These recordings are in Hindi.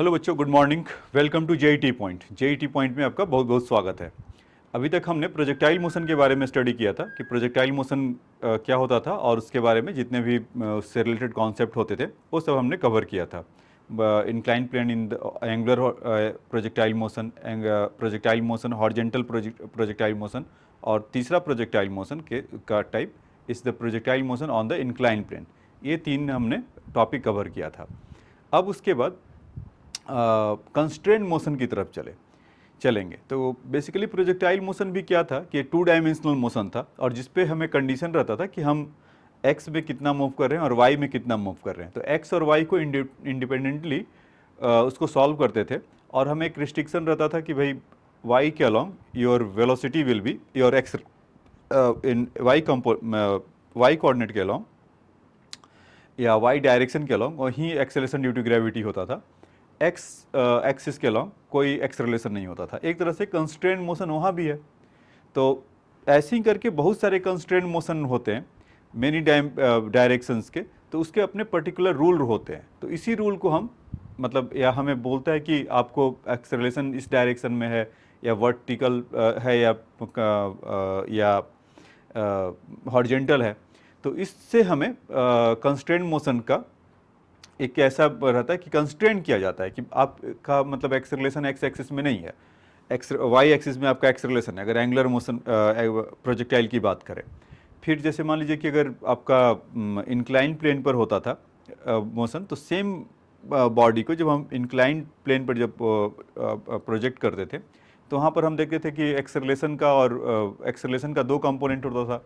हेलो बच्चों, good morning. Welcome to JET point. JET point में आपका बहुत बहुत स्वागत है। अभी तक हमने प्रोजेक्टाइल मोशन के बारे में स्टडी किया था कि प्रोजेक्टाइल मोशन क्या होता था और उसके बारे में जितने भी उससे रिलेटेड कॉन्सेप्ट होते थे वो सब हमने कवर किया था। Incline plane in angular projectile motion, projectile motion, horizontal projectile motion, और तीसरा प्रोजेक्टाइल मोशन का type is the projectile motion on the incline plane. ये तीन हमने टॉपिक कवर किया था। अब उसके बाद कंस्ट्रेंट मोशन की तरफ चलेंगे। तो बेसिकली प्रोजेक्टाइल मोशन भी क्या था कि 2 डायमेंशनल मोशन था, और जिस पे हमें कंडीशन रहता था कि हम एक्स में कितना मूव कर रहे हैं और वाई में कितना मूव कर रहे हैं। तो एक्स और वाई को इंडिपेंडेंटली उसको सॉल्व करते थे, और हमें एक रिस्ट्रिक्शन रहता था कि भाई वाई के along your velocity will be your X in Y coordinate के अलॉन्ग या वाई डायरेक्शन के अलॉन्ग, और ही एक्सेलेरेशन ड्यू टू ग्रेविटी होता था। एक्स एक्सिस के अलॉन्ग कोई एक्सेलरेशन नहीं होता था। एक तरह से कंस्ट्रेंट मोशन वहाँ भी है। तो ऐसे ही करके बहुत सारे कंस्ट्रेंट मोशन होते हैं मेनी डायरेक्शंस के, तो उसके अपने पर्टिकुलर रूल होते हैं। तो इसी रूल को हम मतलब या हमें बोलता है कि आपको एक्सेलरेशन इस डायरेक्शन में है या वर्टिकल है या हॉरिजॉन्टल है। तो इससे हमें कंस्ट्रेंट मोशन का एक ऐसा रहता है कि कंस्ट्रेंट किया जाता है कि आपका मतलब एक्सेलरेशन एक्स एक्सिस में नहीं है, एक्स वाई एक्सिस में आपका एक्सेलरेशन है, अगर एंगुलर मोशन प्रोजेक्टाइल की बात करें। फिर जैसे मान लीजिए कि अगर आपका इंक्लाइन प्लेन पर होता था मोशन, तो सेम बॉडी को जब हम इंक्लाइन प्लेन पर जब प्रोजेक्ट करते थे तो वहाँ पर हम देखते थे कि एक्सेलरेशन का और एक्सेलरेशन का दो कंपोनेंट होता था,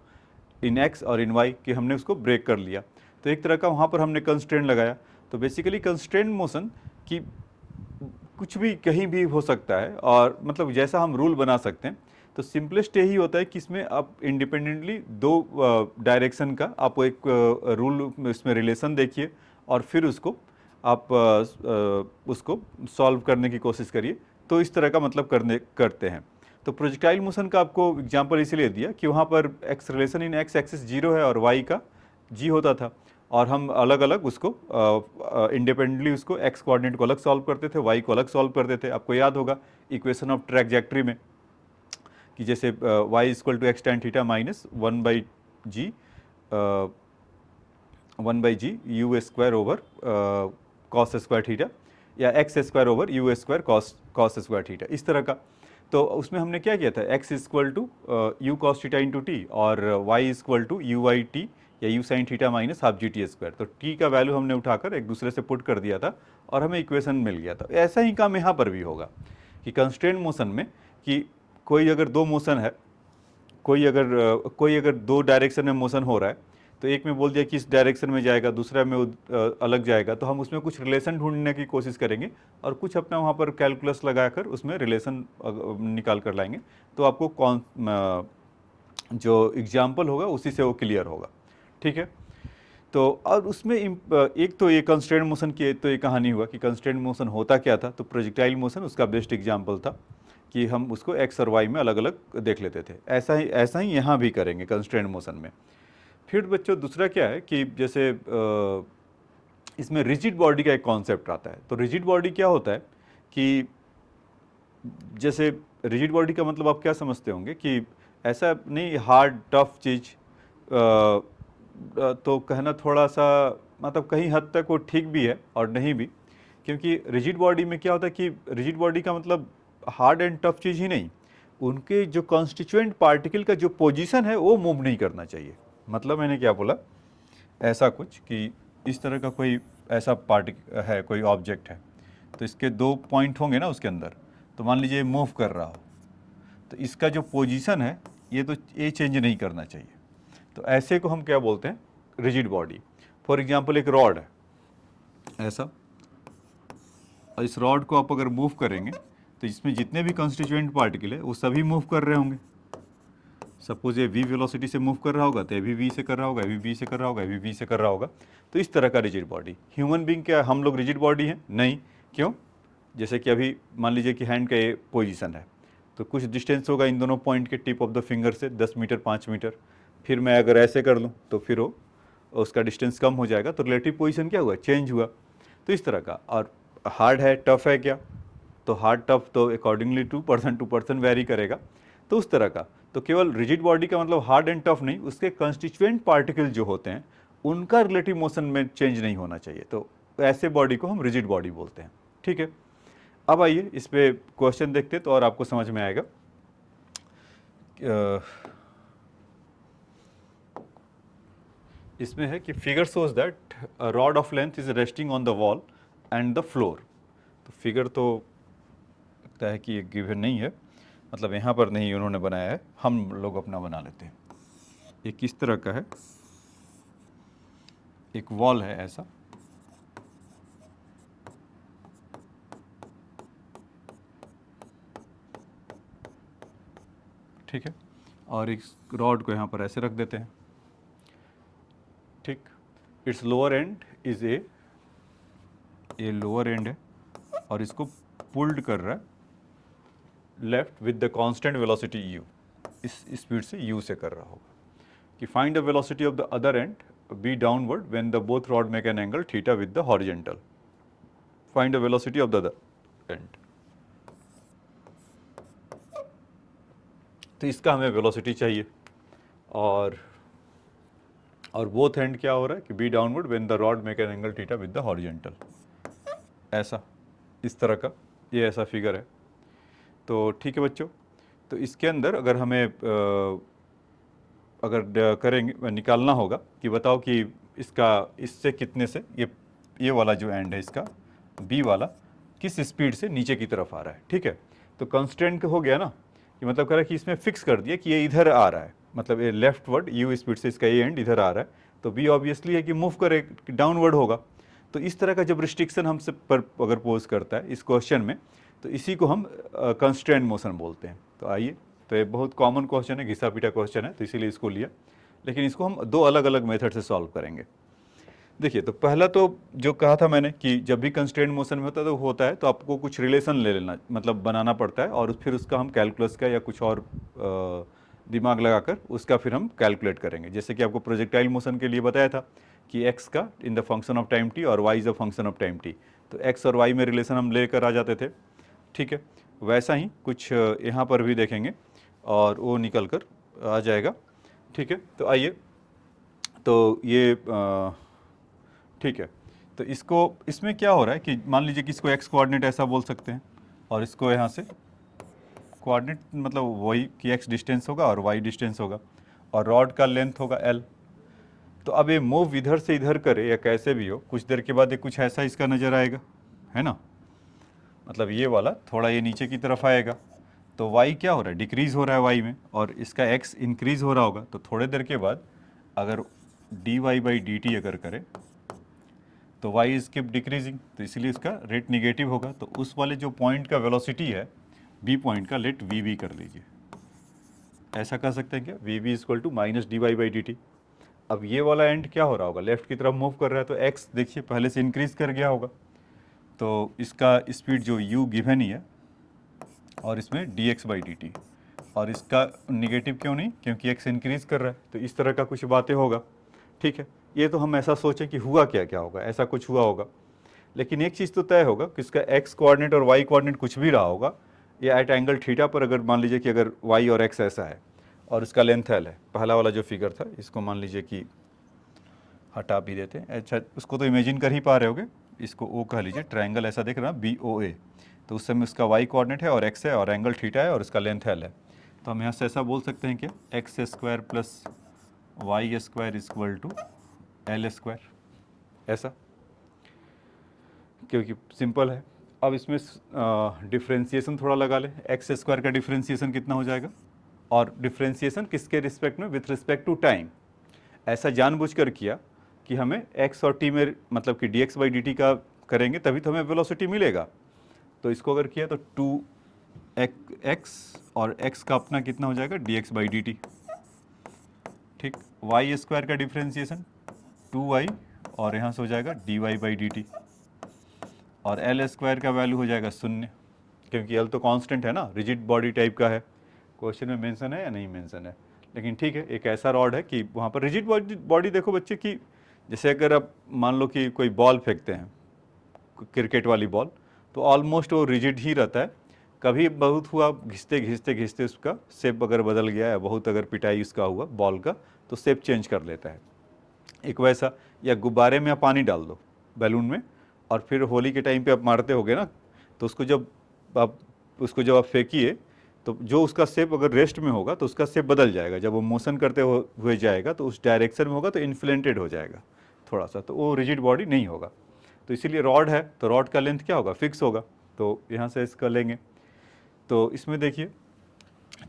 इन एक्स और इन वाई, कि हमने उसको ब्रेक कर लिया। तो एक तरह का वहाँ पर हमने कंस्ट्रेंट लगाया। तो बेसिकली कंस्ट्रेंट मोशन की कुछ भी कहीं भी हो सकता है, और मतलब जैसा हम रूल बना सकते हैं। तो सिंपलेस्ट यही होता है कि इसमें आप इंडिपेंडेंटली दो डायरेक्शन का आप एक रूल इसमें रिलेशन देखिए, और फिर उसको आप उसको सॉल्व करने की कोशिश करिए। तो इस तरह का मतलब करते हैं। तो प्रोजेक्टाइल मोशन का आपको एग्जांपल इसीलिए दिया कि वहाँ पर एक्सेलरेशन इन एक्स एक्सिस 0 है और वाई का जी होता था, और हम अलग अलग उसको इंडिपेंडेंटली उसको एक्स कोऑर्डिनेट को अलग सॉल्व करते थे, वाई को अलग सॉल्व करते थे। आपको याद होगा इक्वेशन ऑफ ट्रैजेक्टरी में कि जैसे y equal to x tan theta minus 1/g u square over cos square theta, या x square over u square cos square theta, इस तरह का। तो उसमें हमने क्या किया था, x equal to u cos theta into t, और y equal to u y t या u sine theta minus half g t square. तो टी का वैल्यू हमने उठाकर एक दूसरे से पुट कर दिया था और हमें इक्वेशन मिल गया था। ऐसा ही काम यहाँ पर भी होगा कि कंस्ट्रेंट मोशन में कि कोई अगर दो मोशन है, कोई अगर दो डायरेक्शन में मोशन हो रहा है, तो एक में बोल दिया कि इस डायरेक्शन में जाएगा, दूसरा में अलग जाएगा, तो हम उसमें कुछ रिलेशन ढूंढने की कोशिश करेंगे और कुछ अपना वहाँ पर कैलकुलस लगाकर उसमें रिलेशन निकाल कर लाएंगे। तो आपको कौन जो एग्जाम्पल होगा उसी से वो क्लियर होगा। ठीक है। तो और उसमें एक तो ये कंस्ट्रेंट मोशन की तो ये कहानी हुआ कि कंस्ट्रेंट मोशन होता क्या था। तो प्रोजेक्टाइल मोशन उसका बेस्ट एग्जाम्पल था कि हम उसको एक्स और वाई में अलग अलग देख लेते थे। ऐसा ही यहाँ भी करेंगे कंस्ट्रेंट मोशन में। फिर बच्चों दूसरा क्या है कि जैसे इसमें रिजिड बॉडी का एक कॉन्सेप्ट आता है। तो रिजिड बॉडी क्या होता है कि जैसे रिजिड बॉडी का मतलब आप क्या समझते होंगे कि ऐसा नहीं हार्ड टफ चीज़, तो कहना थोड़ा सा मतलब कहीं हद तक वो ठीक भी है और नहीं भी, क्योंकि रिजिड बॉडी में क्या होता है कि रिजिड बॉडी का मतलब हार्ड एंड टफ चीज़ ही नहीं, उनके जो कॉन्स्टिट्यूएंट पार्टिकल का जो पोजीशन है वो मूव नहीं करना चाहिए। मतलब मैंने क्या बोला, ऐसा कुछ कि इस तरह का कोई ऐसा पार्टिकल है, कोई ऑब्जेक्ट है, तो इसके दो पॉइंट होंगे ना उसके अंदर, तो मान लीजिए मूव कर रहा हो, तो इसका जो पोजीशन है ये चेंज नहीं करना चाहिए। तो ऐसे को हम क्या बोलते हैं, रिजिड बॉडी। फॉर एग्जांपल एक रॉड है ऐसा, और इस रॉड को आप अगर मूव करेंगे तो इसमें जितने भी कंस्टिट्यूएंट पार्टिकल है वो सभी मूव कर रहे होंगे। सपोज ये v वेलोसिटी से मूव कर रहा होगा तो ये भी v से कर रहा होगा, ये भी v से कर रहा होगा, ये भी v से कर रहा होगा। तो इस तरह का रिजिड बॉडी। ह्यूमन बींग क्या हम लोग रिजिड बॉडी हैं? नहीं। क्यों? जैसे कि अभी मान लीजिए कि हैंड का ये पोजीशन है, तो कुछ डिस्टेंस होगा इन दोनों पॉइंट के टिप ऑफ द फिंगर से 10 मीटर 5 मीटर। फिर मैं अगर ऐसे कर लूँ तो फिर वो उसका डिस्टेंस कम हो जाएगा, तो रिलेटिव पोजीशन क्या हुआ, चेंज हुआ। तो इस तरह का। और हार्ड है, टफ है क्या, तो हार्ड टफ तो अकॉर्डिंगली टू पर्सन वेरी करेगा, तो उस तरह का। तो केवल रिजिड बॉडी का मतलब हार्ड एंड टफ नहीं, उसके कंस्टिट्यूएंट पार्टिकल जो होते हैं उनका रिलेटिव मोशन में चेंज नहीं होना चाहिए, तो ऐसे बॉडी को हम रिजिड बॉडी बोलते हैं। ठीक है, अब आइए इस पे क्वेश्चन देखते तो और आपको समझ में आएगा। इसमें है कि figure shows that a rod of length is resting on the wall and the floor. तो फिगर तो लगता है कि ये गिवन नहीं है, मतलब यहाँ पर नहीं उन्होंने बनाया है, हम लोग अपना बना लेते हैं। ये किस तरह का है, एक वॉल है ऐसा, ठीक है, और इस रॉड को यहाँ पर ऐसे रख देते हैं। ठीक, it's lower and is a, ये लोअर एंड है और इसको पुल्ड कर रहा है left with the constant velocity u, इस स्पीड से u से कर रहा होगा कि find the velocity of the other end B downward when the both rod make an angle theta with the horizontal, find the velocity of the other end. तो इसका हमें वेलोसिटी चाहिए, और बोथ एंड क्या हो रहा है कि B downward when the rod make an angle theta with the horizontal, ऐसा, इस तरह का ये ऐसा फिगर है। तो ठीक है बच्चों, तो इसके अंदर अगर हमें अगर करेंगे, निकालना होगा कि बताओ कि इसका इससे कितने से ये वाला जो एंड है इसका बी वाला किस स्पीड से नीचे की तरफ आ रहा है। ठीक है, तो कंस्टेंट हो गया ना, कि मतलब कह रहा है कि इसमें फिक्स कर दिया कि ये इधर आ रहा है, मतलब ये लेफ्टवर्ड यू स्पीड से इसका ये एंड इधर आ रहा है, तो बी ऑब्वियसली है कि मूव करे, डाउनवर्ड होगा। तो इस तरह का जब रिस्ट्रिक्शन हमसे पर अगर पोज करता है इस क्वेश्चन में, तो इसी को हम कंस्ट्रेंट मोशन बोलते हैं। तो आइए, तो ये बहुत कॉमन क्वेश्चन है, घिसा पीटा क्वेश्चन है, तो इसीलिए इसको लिया, लेकिन इसको हम दो अलग अलग मेथड से सॉल्व करेंगे। देखिए, तो पहला तो जो कहा था मैंने कि जब भी कंस्ट्रेंट मोशन में होता है तो आपको कुछ रिलेशन ले लेना, मतलब बनाना पड़ता है, और फिर उसका हम कैलकुलस का या कुछ और दिमाग लगाकर उसका फिर हम कैलकुलेट करेंगे। जैसे कि आपको प्रोजेक्टाइल मोशन के लिए बताया था कि x का in the function of time t और y is a function of time t, तो x और y में रिलेशन हम लेकर आ जाते थे। ठीक है, वैसा ही कुछ यहाँ पर भी देखेंगे और वो निकल कर आ जाएगा। ठीक है, तो आइए, तो ये ठीक है, तो इसमें क्या हो रहा है कि मान लीजिए कि इसको x कोऑर्डिनेट ऐसा बोल सकते हैं, और इसको यहाँ से कोऑर्डिनेट मतलब वही कि x डिस्टेंस होगा और y डिस्टेंस होगा, और रॉड का लेंथ होगा l। तो अब ये मूव इधर से इधर करे या कैसे भी हो, कुछ देर के बाद ये कुछ ऐसा इसका नज़र आएगा, है ना, मतलब ये वाला थोड़ा ये नीचे की तरफ आएगा, तो y क्या हो रहा है, डिक्रीज़ हो रहा है y में, और इसका x इंक्रीज़ हो रहा होगा। तो थोड़े देर के बाद अगर dy/dt अगर करें तो y इज कीप डिक्रीजिंग, तो इसलिए इसका रेट निगेटिव होगा। तो उस वाले जो पॉइंट का वेलोसिटी है b पॉइंट का, लेट vb कर लीजिए, ऐसा कर सकते हैं क्या, vb equal to minus dy/dt। अब ये वाला एंड क्या हो रहा होगा, लेफ्ट की तरफ मूव कर रहा है, तो x देखिए पहले से इंक्रीज कर गया होगा, तो इसका स्पीड जो u गिवन ही है, और इसमें dx/dt, और इसका निगेटिव क्यों नहीं, क्योंकि x इंक्रीज कर रहा है, तो इस तरह का कुछ बातें होगा। ठीक है, ये तो हम ऐसा सोचें कि हुआ क्या क्या होगा, ऐसा कुछ हुआ होगा, लेकिन एक चीज़ तो तय होगा कि इसका x कोऑर्डिनेट और y कोऑर्डिनेट कुछ भी रहा होगा, ये एट एंगल थीटा पर अगर मान लीजिए कि अगर y और x ऐसा है और इसका लेंथ l है, पहला वाला जो फिगर था इसको मान लीजिए कि हटा भी देते हैं। अच्छा, उसको तो इमेजिन कर ही पा रहे होगे, इसको O कह लीजिए, ट्रायंगल ऐसा दिख रहा है BOA, तो उस समय उसका y कोऑर्डिनेट है और x है और एंगल थीटा है और इसका लेंथ l है, तो हम यहाँ से ऐसा बोल सकते हैं कि x square plus y square equal to l square, ऐसा, क्योंकि सिंपल है। अब इसमें डिफ्रेंशिएशन थोड़ा लगा ले, एक्स स्क्वायर का डिफ्रेंशिएशन कितना हो जाएगा, और डिफ्रेंशिएशन किसके रिस्पेक्ट में, विथ रिस्पेक्ट टू टाइम, ऐसा जानबूझकर किया कि हमें x और t में मतलब कि dx/dt का करेंगे तभी तो हमें वेलोसिटी मिलेगा। तो इसको अगर किया तो 2x और x का अपना कितना हो जाएगा dx/dt, ठीक, y स्क्वायर का डिफ्रेंशिएशन 2y और यहाँ से हो जाएगा dy/dt, और एल स्क्वायर का वैल्यू हो जाएगा 0, क्योंकि एल तो कांस्टेंट है ना, रिजिड बॉडी टाइप का है, क्वेश्चन में मेंशन है या नहीं मेंशन है, लेकिन ठीक है, एक ऐसा रॉड है कि वहाँ पर रिजिड बॉडी देखो बच्चे की, जैसे अगर आप मान लो कि कोई बॉल फेंकते हैं, क्रिकेट वाली बॉल, तो ऑलमोस्ट वो रिजिड ही रहता है। कभी बहुत हुआ घिसते घिसते घिसते उसका शेप अगर बदल गया है, बहुत अगर पिटाई उसका हुआ बॉल का, तो शेप चेंज कर लेता है। एक वैसा, या गुब्बारे में आप पानी डाल दो बैलून में, और फिर होली के टाइम पे आप मारते होगे ना, तो उसको जब आप फेंकिए, तो जो उसका शेप अगर रेस्ट में होगा तो उसका शेप बदल जाएगा। जब वो मोशन करते हुए जाएगा तो उस डायरेक्शन में होगा तो इन्फ्लेटेड हो जाएगा थोड़ा सा, तो वो रिजिड बॉडी नहीं होगा। तो इसीलिए रॉड है तो रॉड का लेंथ क्या होगा, फिक्स होगा। तो यहाँ से इसका लेंगे, तो इसमें देखिए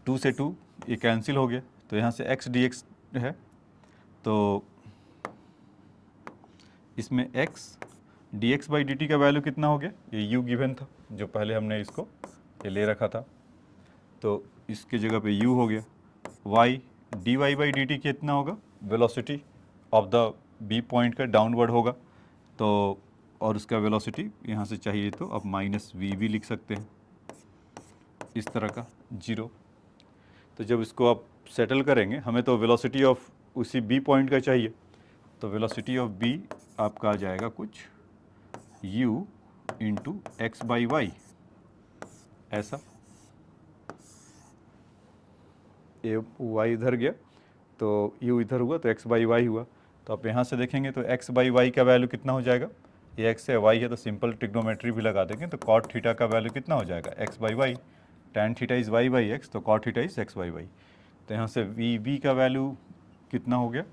2 से 2 ये कैंसिल हो गया, तो यहाँ से x dx है, तो इसमें x dx बाई dt का वैल्यू कितना हो गया, ये u गिवन था जो पहले हमने इसको ये ले रखा था, तो इसके जगह पे u हो गया। y dy बाई dt कितना होगा, velocity of the b point का डाउनवर्ड होगा, तो और उसका वेलोसिटी यहाँ से चाहिए तो अब माइनस वी भी लिख सकते हैं इस तरह का 0। तो जब इसको आप सेटल करेंगे, हमें तो वेलोसिटी ऑफ उसी b पॉइंट का चाहिए, तो वेलोसिटी ऑफ b आपका आ जाएगा कुछ u into X by Y, ऐसा। ये y इधर गया तो u इधर हुआ तो x बाई वाई हुआ। तो आप यहाँ से देखेंगे तो x बाई वाई का वैल्यू कितना हो जाएगा, ये x है y है तो सिंपल ट्रिग्नोमेट्री भी लगा देंगे, तो cot थीटा का वैल्यू कितना हो जाएगा, x by Y, tan theta is y by x, तो cot theta is x by Y. तो यहाँ से v का वैल्यू कितना हो गया,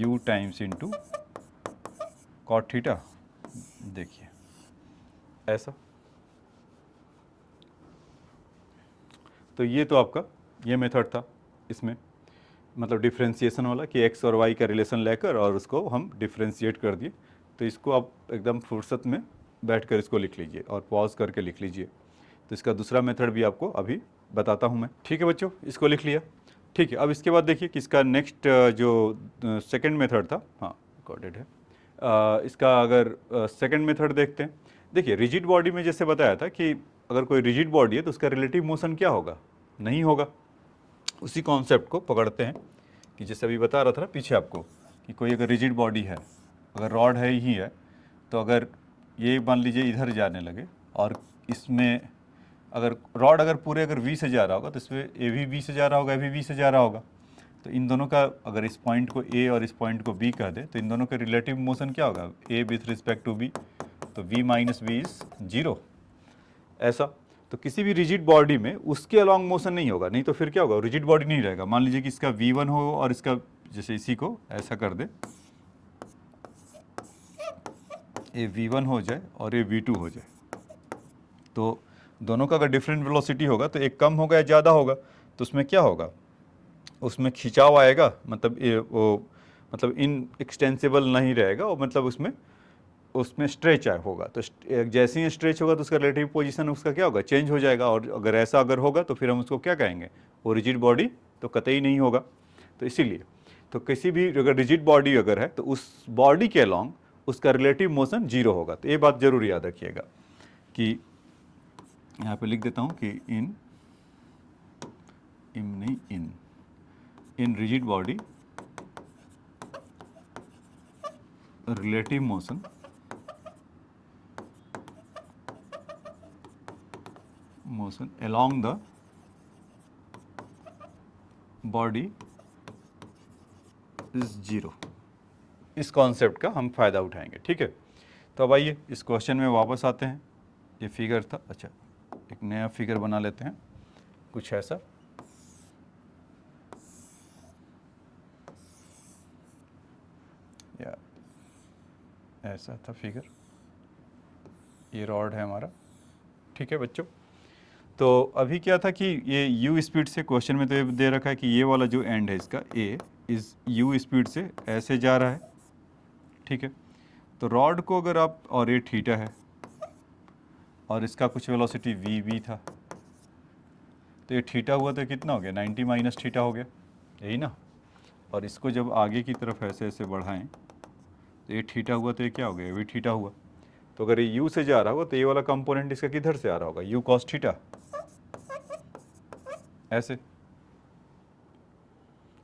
u times into cot theta, देखिए ऐसा। तो ये तो आपका ये मेथड था इसमें, मतलब डिफ्रेंशिएशन वाला कि x और y का रिलेशन लेकर और उसको हम डिफ्रेंशिएट कर दिए। तो इसको आप एकदम फुर्सत में बैठकर इसको लिख लीजिए और पॉज करके लिख लीजिए। तो इसका दूसरा मेथड भी आपको अभी बताता हूँ मैं, ठीक है बच्चों, इसको लिख लिया, ठीक है। अब इसके बाद देखिए कि इसका नेक्स्ट जो सेकेंड मेथड था, हाँ रिकॉर्डेड है, इसका अगर सेकेंड मेथड देखते हैं। देखिए रिजिड बॉडी में जैसे बताया था कि अगर कोई रिजिड बॉडी है तो उसका रिलेटिव मोशन क्या होगा, नहीं होगा। उसी कॉन्सेप्ट को पकड़ते हैं कि जैसे अभी बता रहा था ना पीछे आपको कि कोई अगर रिजिड बॉडी है, अगर रॉड है ही है, तो अगर ये मान लीजिए इधर जाने लगे और इसमें अगर रॉड अगर पूरे अगर v से जा रहा होगा तो इसमें ए भी v से जा रहा होगा, ए भी v से जा रहा होगा, तो इन दोनों का अगर इस पॉइंट को a और इस पॉइंट को b कह दे तो इन दोनों का रिलेटिव मोशन क्या होगा, a with respect to b, तो v माइनस वी इज 0, ऐसा। तो किसी भी रिजिड बॉडी में उसके अलॉन्ग मोशन नहीं होगा, नहीं तो फिर क्या होगा, रिजिड बॉडी नहीं रहेगा। मान लीजिए कि इसका v1 हो और इसका जैसे इसी को ऐसा कर दे, ये v1 हो जाए और ये v2 हो जाए, तो दोनों का अगर डिफरेंट वेलोसिटी होगा तो एक कम होगा या ज़्यादा होगा, तो उसमें क्या होगा, उसमें खिंचाव आएगा, मतलब ये वो मतलब इन एक्सटेंसिबल नहीं रहेगा, और मतलब उसमें स्ट्रेच होगा। तो जैसे ही स्ट्रेच होगा तो उसका रिलेटिव पोजीशन उसका क्या होगा, चेंज हो जाएगा। और अगर ऐसा अगर होगा तो फिर हम उसको क्या कहेंगे, वो रिजिड बॉडी तो कतई नहीं होगा। तो इसीलिए तो किसी भी अगर रिजिड बॉडी अगर है तो उस बॉडी के अलॉन्ग उसका रिलेटिव मोशन 0 होगा। तो ये बात जरूर याद रखिएगा कि यहाँ पे लिख देता हूँ कि in rigid body relative motion along the body is 0। इस कॉन्सेप्ट का हम फायदा उठाएंगे, ठीक है। तो अब आइए इस क्वेश्चन में वापस आते हैं। ये फिगर था, अच्छा एक नया फिगर बना लेते हैं कुछ ऐसा। या ऐसा था फिगर, ये रॉड है हमारा, ठीक है बच्चों। तो अभी क्या था कि ये u स्पीड से, क्वेश्चन में तो ये दे रखा है कि ये वाला जो एंड है इसका a इस u स्पीड से ऐसे जा रहा है, ठीक है। तो रॉड को अगर आप, और ये थीटा है और इसका कुछ वेलोसिटी v था, तो ये थीटा हुआ तो कितना हो गया, 90 माइनस थीटा हो गया, यही ना। और इसको जब आगे की तरफ ऐसे ऐसे बढ़ाएं तो ये थीटा हुआ तो ये क्या हो गया, भी थीटा हुआ। तो अगर ये u से जा रहा होगा तो ये वाला कंपोनेंट इसका किधर से आ रहा होगा, u कॉस थीटा, ऐसे,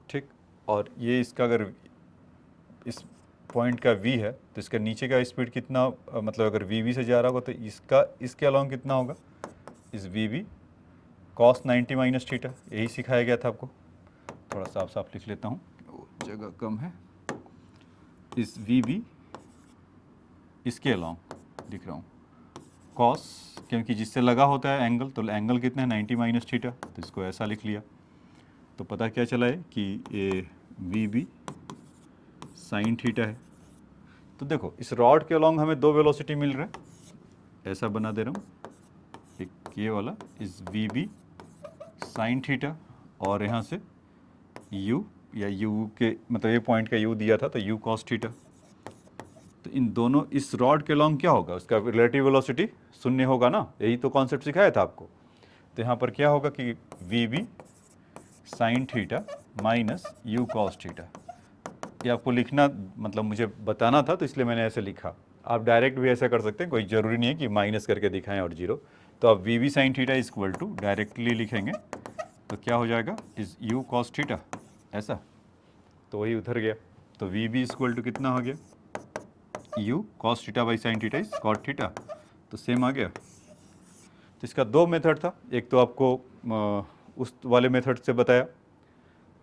ठीक। और ये इसका अगर इस पॉइंट का v है तो इसका नीचे का स्पीड कितना, मतलब अगर vv से जा रहा होगा तो इसका इसके अलॉन्ग कितना होगा, इस vv cos 90 माइनस थीटा, यही सिखाया गया था आपको। थोड़ा साफ साफ लिख लेता हूँ, जगह कम है। इस vv इसके अलॉन्ग लिख रहा हूँ cos, क्योंकि जिससे लगा होता है एंगल, तो एंगल कितना है 90 माइनस थीटा, तो इसको ऐसा लिख लिया। तो पता क्या चला है कि ये vb साइन थीटा है। तो देखो इस रॉड के अलॉन्ग हमें दो वेलोसिटी मिल रहा है, ऐसा बना दे रहा हूँ, एक ये वाला इस vb साइन थीटा, और यहाँ से u या u के मतलब ये पॉइंट का u दिया था तो u cos थीटा। तो इन दोनों, इस रॉड के लॉन्ग क्या होगा, उसका रिलेटिव वेलोसिटी शून्य होगा ना, यही तो कॉन्सेप्ट सिखाया था आपको। तो यहाँ पर क्या होगा कि vb sine theta minus u cos theta. ये आपको लिखना, मतलब मुझे बताना था तो इसलिए मैंने ऐसे लिखा। आप डायरेक्ट भी ऐसा कर सकते हैं, कोई ज़रूरी नहीं है कि माइनस करके दिखाएं और जीरो। तो आप vb sine theta is equal to directly लिखेंगे तो क्या हो जाएगा, इज u cos थीटा, ऐसा। तो वही उधर गया, तो vb इज इक्वल टू कितना हो गया, u cos theta by sine theta is cot theta, तो सेम आ गया। तो इसका दो मेथड था, एक तो आपको उस वाले मेथड से बताया,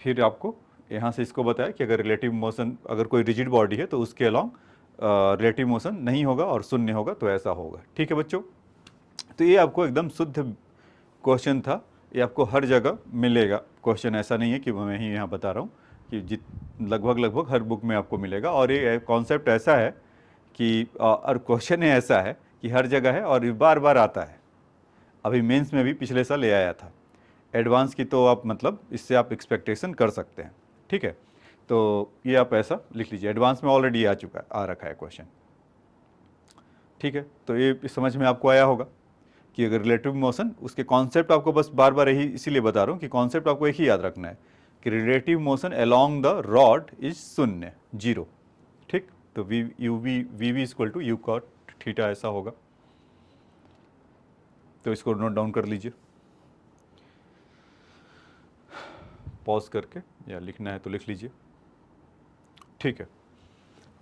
फिर आपको यहाँ से इसको बताया कि अगर रिलेटिव मोशन, अगर कोई रिजिड बॉडी है तो उसके अलॉन्ग रिलेटिव मोशन नहीं होगा और शून्य होगा, तो ऐसा होगा। ठीक है बच्चों, तो ये आपको एकदम शुद्ध क्वेश्चन था, ये आपको हर जगह मिलेगा क्वेश्चन, ऐसा नहीं है कि मैं ही यहाँ बता रहा हूँ, कि लगभग हर बुक में आपको मिलेगा। और ये कॉन्सेप्ट ऐसा है कि और क्वेश्चन ऐसा है कि हर जगह है और बार बार आता है। अभी मेंस में भी पिछले साल ले आया था, एडवांस की तो आप मतलब इससे आप एक्सपेक्टेशन कर सकते हैं। ठीक है, तो ये आप ऐसा लिख लीजिए, एडवांस में ऑलरेडी आ चुका है, आ रखा है क्वेश्चन। ठीक है, तो ये समझ में आपको आया होगा कि अगर रिलेटिव मोशन, उसके कॉन्सेप्ट आपको बस बार बार यही इसीलिए बता रहा हूँ कि कॉन्सेप्ट आपको एक ही याद रखना है कि relative motion along the rod is शून्य, जीरो। ठीक, तो V V equal to U cot theta ऐसा होगा। तो इसको नोट डाउन कर लीजिए, पॉज करके, या लिखना है तो लिख लीजिए। ठीक है,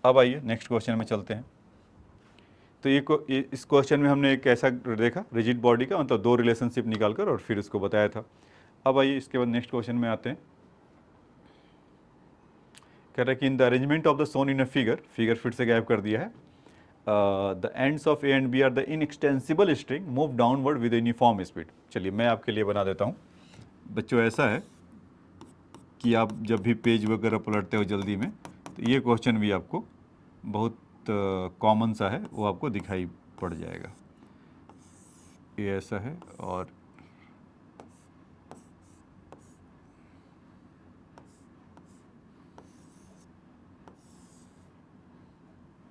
अब आइए नेक्स्ट क्वेश्चन में चलते हैं। तो इस क्वेश्चन में हमने एक ऐसा देखा रिजिड बॉडी का, मतलब दो रिलेशनशिप निकालकर और फिर उसको बताया था। अब आइए इसके बाद नेक्स्ट क्वेश्चन में आते हैं। कह रहा है कि in the arrangement of the shown in a figure, figure फिर से गायब कर दिया है, the ends of A and B are the inextensible string move downward with uniform speed. चलिए मैं आपके लिए बना देता हूँ बच्चों। ऐसा है कि आप जब भी पेज वगैरह पलटते हो जल्दी में, तो ये क्वेश्चन भी आपको बहुत कॉमन सा है, वो आपको दिखाई पड़ जाएगा। ये ऐसा है और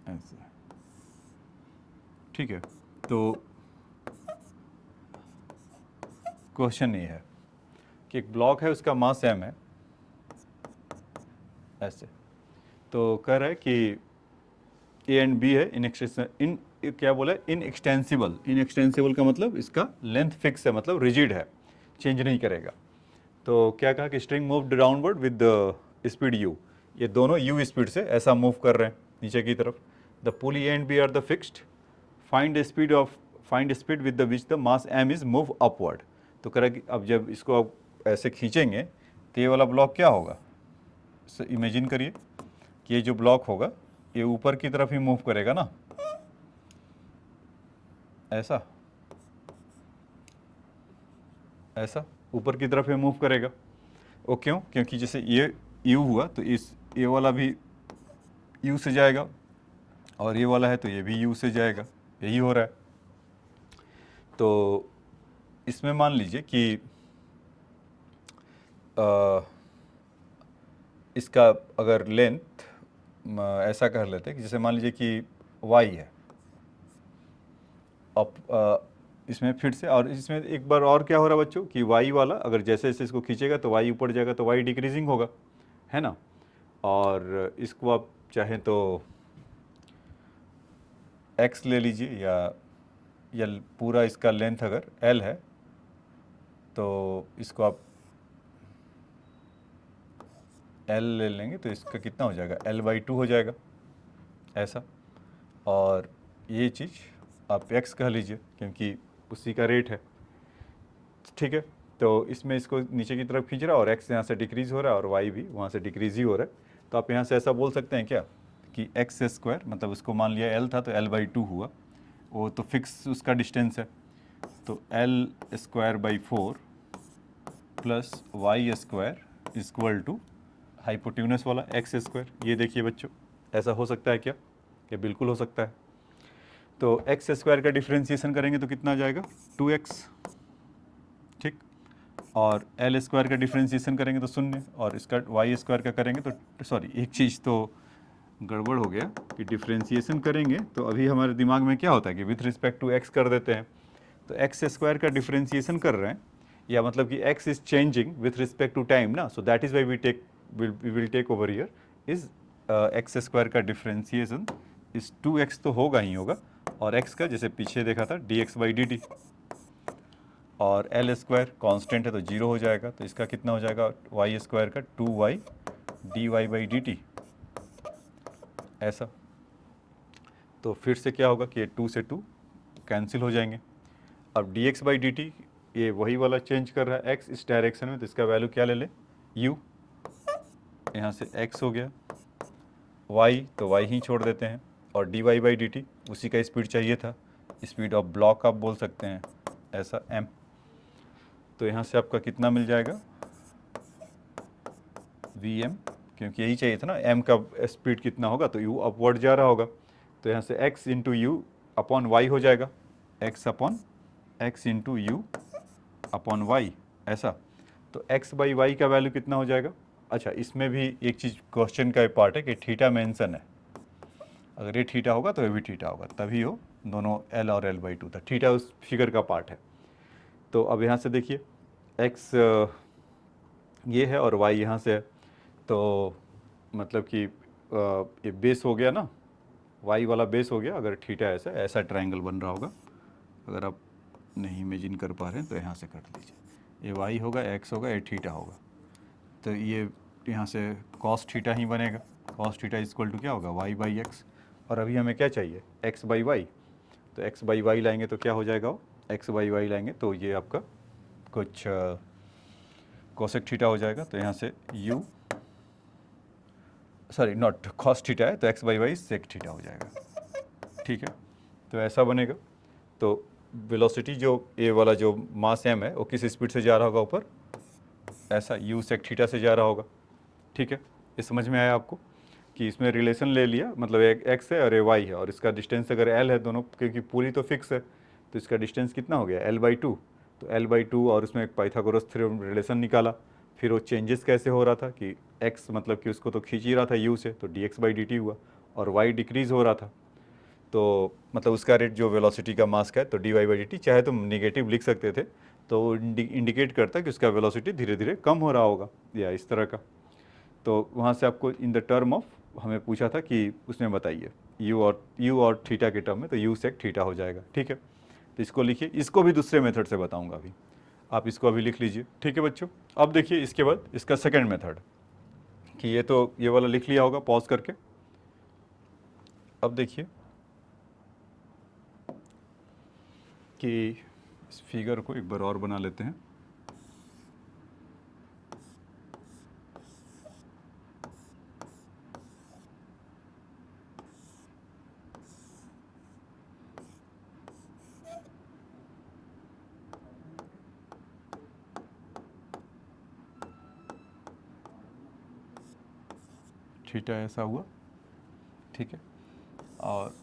ऐसा। ठीक है, तो क्वेश्चन ये है कि एक ब्लॉक है, उसका मास m है, ऐसे। तो कह रहा है कि ए एंड बी है, इन क्या बोला है, इनएक्सटेंसिबल। इनएक्सटेंसिबल का मतलब इसका लेंथ फिक्स है, मतलब रिजिड है, चेंज नहीं करेगा। तो क्या कहा कि string move downward with speed u, ये दोनों u स्पीड से ऐसा मूव कर रहे हैं नीचे की तरफ। The pulley and B are the fixed, find speed with the which the mass m is move upward. तो कह रहा है कि अब जब इसको आप ऐसे खींचेंगे तो ये वाला ब्लॉक क्या होगा, इमेजिन करिए कि ये जो ब्लॉक होगा ये ऊपर की तरफ ही मूव करेगा ना, ऐसा ऐसा ऊपर की तरफ ही मूव करेगा। वो क्यों, क्योंकि जैसे ये u हुआ तो इस ये वाला भी u से जाएगा, और ये वाला है तो ये भी u से जाएगा, यही हो रहा है। तो इसमें मान लीजिए कि इसका अगर लेंथ ऐसा कर लेते हैं कि जैसे मान लीजिए कि y है, अब इसमें फिर से, और इसमें एक बार और क्या हो रहा है बच्चों कि y वाला अगर जैसे जैसे इसको खींचेगा तो y ऊपर जाएगा, तो y डिक्रीजिंग होगा, है ना। और इसको आप चाहें तो x ले लीजिए, या पूरा इसका लेंथ अगर l है तो इसको आप l ले लेंगे, तो इसका कितना हो जाएगा, l/2 हो जाएगा, ऐसा, और ये चीज़ आप x कह लीजिए क्योंकि उसी का रेट है, ठीक है। तो इसमें इसको नीचे की तरफ खींच रहा है और x यहाँ से डिक्रीज़ हो रहा है और y भी वहाँ से डिक्रीज़ ही हो रहा है। तो आप यहाँ से ऐसा बोल सकते हैं क्या कि एक्स स्क्वायर, मतलब उसको मान लिया l था तो l/2 हुआ, वो तो फिक्स उसका डिस्टेंस है, तो l²/4 plus Y square equal to hypotenuse वाला x²। ये देखिए बच्चों, ऐसा हो सकता है क्या? ये बिल्कुल हो सकता है। तो x² का डिफ्रेंशिएशन करेंगे तो कितना आ जाएगा? 2x, ठीक। और l² का डिफ्रेंशिएशन करेंगे तो 0, और इसका y² का करेंगे तो सॉरी, एक चीज़ तो गड़बड़ हो गया कि डिफ्रेंशिएशन करेंगे तो अभी हमारे दिमाग में क्या होता है कि विथ रिस्पेक्ट टू x कर देते हैं। तो x² का डिफ्रेंशिएशन कर रहे हैं, या मतलब कि x is changing with respect to time ना, so that is why we will take over here is x² का डिफ्रेंशिएशन इस 2x तो होगा ही होगा, और x का जैसे पीछे देखा था dx/dt, और l² कांस्टेंट है तो 0 हो जाएगा, तो इसका कितना हो जाएगा y² का 2y dy/dt, ऐसा। तो फिर से क्या होगा कि 2 से 2 कैंसिल हो जाएंगे। अब dx/dt ये वही वाला चेंज कर रहा है x इस डायरेक्शन में, तो इसका वैल्यू क्या ले लें? u, यहाँ से x हो गया, y तो y ही छोड़ देते हैं, और dy/dt उसी का स्पीड चाहिए था, स्पीड ऑफ ब्लॉक आप बोल सकते हैं, ऐसा m। तो यहाँ से आपका कितना मिल जाएगा? vm, क्योंकि यही चाहिए था ना, m का स्पीड कितना होगा तो u अपवर्ड जा रहा होगा, तो यहाँ से x into U upon Y हो जाएगा, x into U upon Y, ऐसा। तो x/y का वैल्यू कितना हो जाएगा? अच्छा, इसमें भी एक चीज़ क्वेश्चन का पार्ट है कि थीटा मेंशन है, अगर ये थीटा होगा तो ये भी थीटा होगा, तभी हो दोनों l और l/2 था, थीटा उस फिगर का पार्ट है। तो अब यहाँ से देखिए x ये है और y यहाँ से है, तो मतलब कि ये बेस हो गया ना, y वाला बेस हो गया, अगर थीटा ऐसा ट्रायंगल बन रहा होगा, अगर आप नहीं इमेजिन कर पा रहे हैं तो यहाँ से कर लीजिए, ये y होगा, x होगा, ये थीटा होगा, तो ये यहाँ से cos थीटा ही बनेगा, cos थीटा इक्वल टू क्या होगा? y/x, और अभी हमें क्या चाहिए? x/y, तो x/y लाएंगे तो क्या हो जाएगा? x/y लाएंगे तो ये आपका कुछ कोसेक थीटा हो जाएगा, तो यहाँ से u sorry not cos theta है, तो x/y सेक थीटा हो जाएगा, ठीक है। तो ऐसा बनेगा। तो वेलोसिटी जो ये वाला जो मास m है वो किस स्पीड से जा रहा होगा ऊपर? ऐसा u सेक थीटा से जा रहा होगा, ठीक है। ये समझ में आया आपको कि इसमें रिलेशन ले लिया, मतलब एक x है और ये y है, और इसका डिस्टेंस अगर l है दोनों, क्योंकि पूरी तो फिक्स है, तो इसका डिस्टेंस कितना हो गया? l/2, तो l/2, और उसमें एक पाइथागोरस थ्योरम रिलेशन निकाला, फिर वो चेंजेस कैसे हो रहा था कि x मतलब कि उसको तो खींच ही रहा था u से, तो dx/dt हुआ, और y डिक्रीज हो रहा था, तो मतलब उसका रेट जो वेलोसिटी का मास का है, तो dy/dt चाहे तो निगेटिव लिख सकते थे, तो इंडिकेट करता है कि उसका वेलोसिटी धीरे धीरे कम हो रहा होगा, या इस तरह का। तो वहाँ से आपको इन द टर्म ऑफ हमें पूछा था कि उसमें बताइए u और थीटा के टर्म में, तो u सेक थीटा हो जाएगा, ठीक है। तो इसको लिखिए, इसको भी दूसरे मेथड से बताऊंगा अभी, आप इसको अभी लिख लीजिए, ठीक है बच्चों। अब देखिए इसके बाद इसका सेकंड मेथड, कि ये तो ये वाला लिख लिया होगा पॉज करके। अब देखिए कि इस फिगर को एक बार और बना लेते हैं। थीटा ऐसा हुआ, ठीक है, और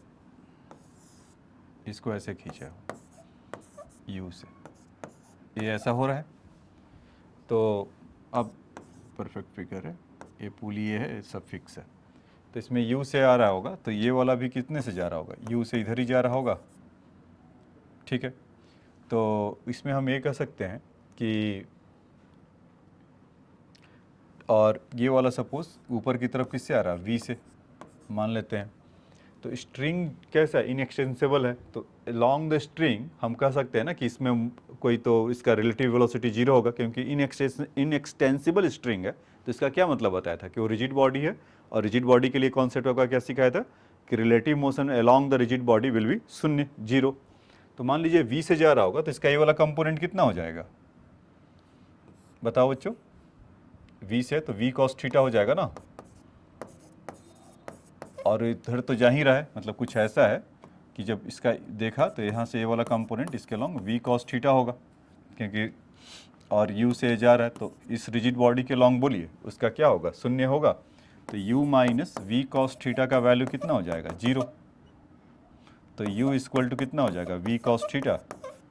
इसको ऐसे खींचा हो यू से, ये ऐसा हो रहा है। तो अब परफेक्ट फिगर है, ये पुली ये है, सब फिक्स है, तो इसमें यू से आ रहा होगा, तो ये वाला भी कितने से जा रहा होगा? यू से इधर ही जा रहा होगा, ठीक है। तो इसमें हम ये कह सकते हैं कि, और ये वाला सपोज ऊपर की तरफ किससे आ रहा है? वी से मान लेते हैं। तो स्ट्रिंग कैसा है? इनएक्सटेंसिबल है, तो अलॉन्ग द स्ट्रिंग हम कह सकते हैं ना कि इसमें कोई तो इसका रिलेटिव वेलोसिटी 0 होगा, क्योंकि इनएक्सटेंसिबल स्ट्रिंग है, तो इसका क्या मतलब बताया था कि वो रिजिड बॉडी है, और रिजिड बॉडी के लिए कॉन्सेप्ट का क्या सिखाया था कि relative motion along the rigid body will be शून्य, जीरो। तो मान लीजिए v से जा रहा होगा तो इसका ये वाला कंपोनेंट कितना हो जाएगा, बताओ बच्चों। v से तो v cos थीटा हो जाएगा ना, और इधर तो जा ही रहा है, मतलब कुछ ऐसा है कि जब इसका देखा तो यहाँ से ये वाला कंपोनेंट इसके लॉन्ग v cos थीटा होगा, क्योंकि और u से जा रहा है तो इस रिजिड बॉडी के लॉन्ग बोलिए उसका क्या होगा, शून्य होगा। तो u minus V cos theta का वैल्यू कितना हो जाएगा, जीरो। तो u इक्वल टू कितना हो जाएगा, v cos थीटा।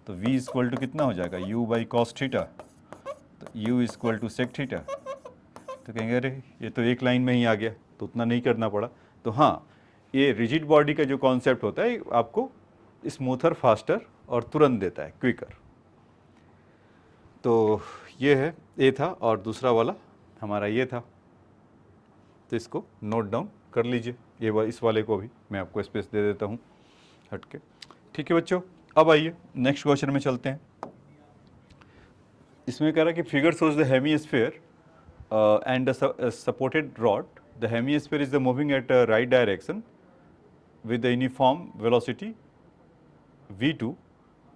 तो v इक्वल टू कितना हो जाएगा, u बाई cos थीटा। तो u equal to sec theta. तो कहेंगे अरे ये तो एक लाइन में ही आ गया, तो उतना नहीं करना पड़ा। तो हाँ, ये रिजिड बॉडी का जो कॉन्सेप्ट होता है आपको स्मूथर, फास्टर और तुरंत देता है, क्विकर। तो ये है, ए था, और दूसरा वाला हमारा ये था। तो इसको नोट डाउन कर लीजिए, ये इस वाले को भी मैं आपको स्पेस दे देता हूँ हट के। ठीक है बच्चों, अब आइए नेक्स्ट क्वेश्चन में चलते हैं। इसमें कह रहा है कि figure shows the hemisphere and the supported rod. The hemisphere is the moving at right direction with the uniform velocity v2,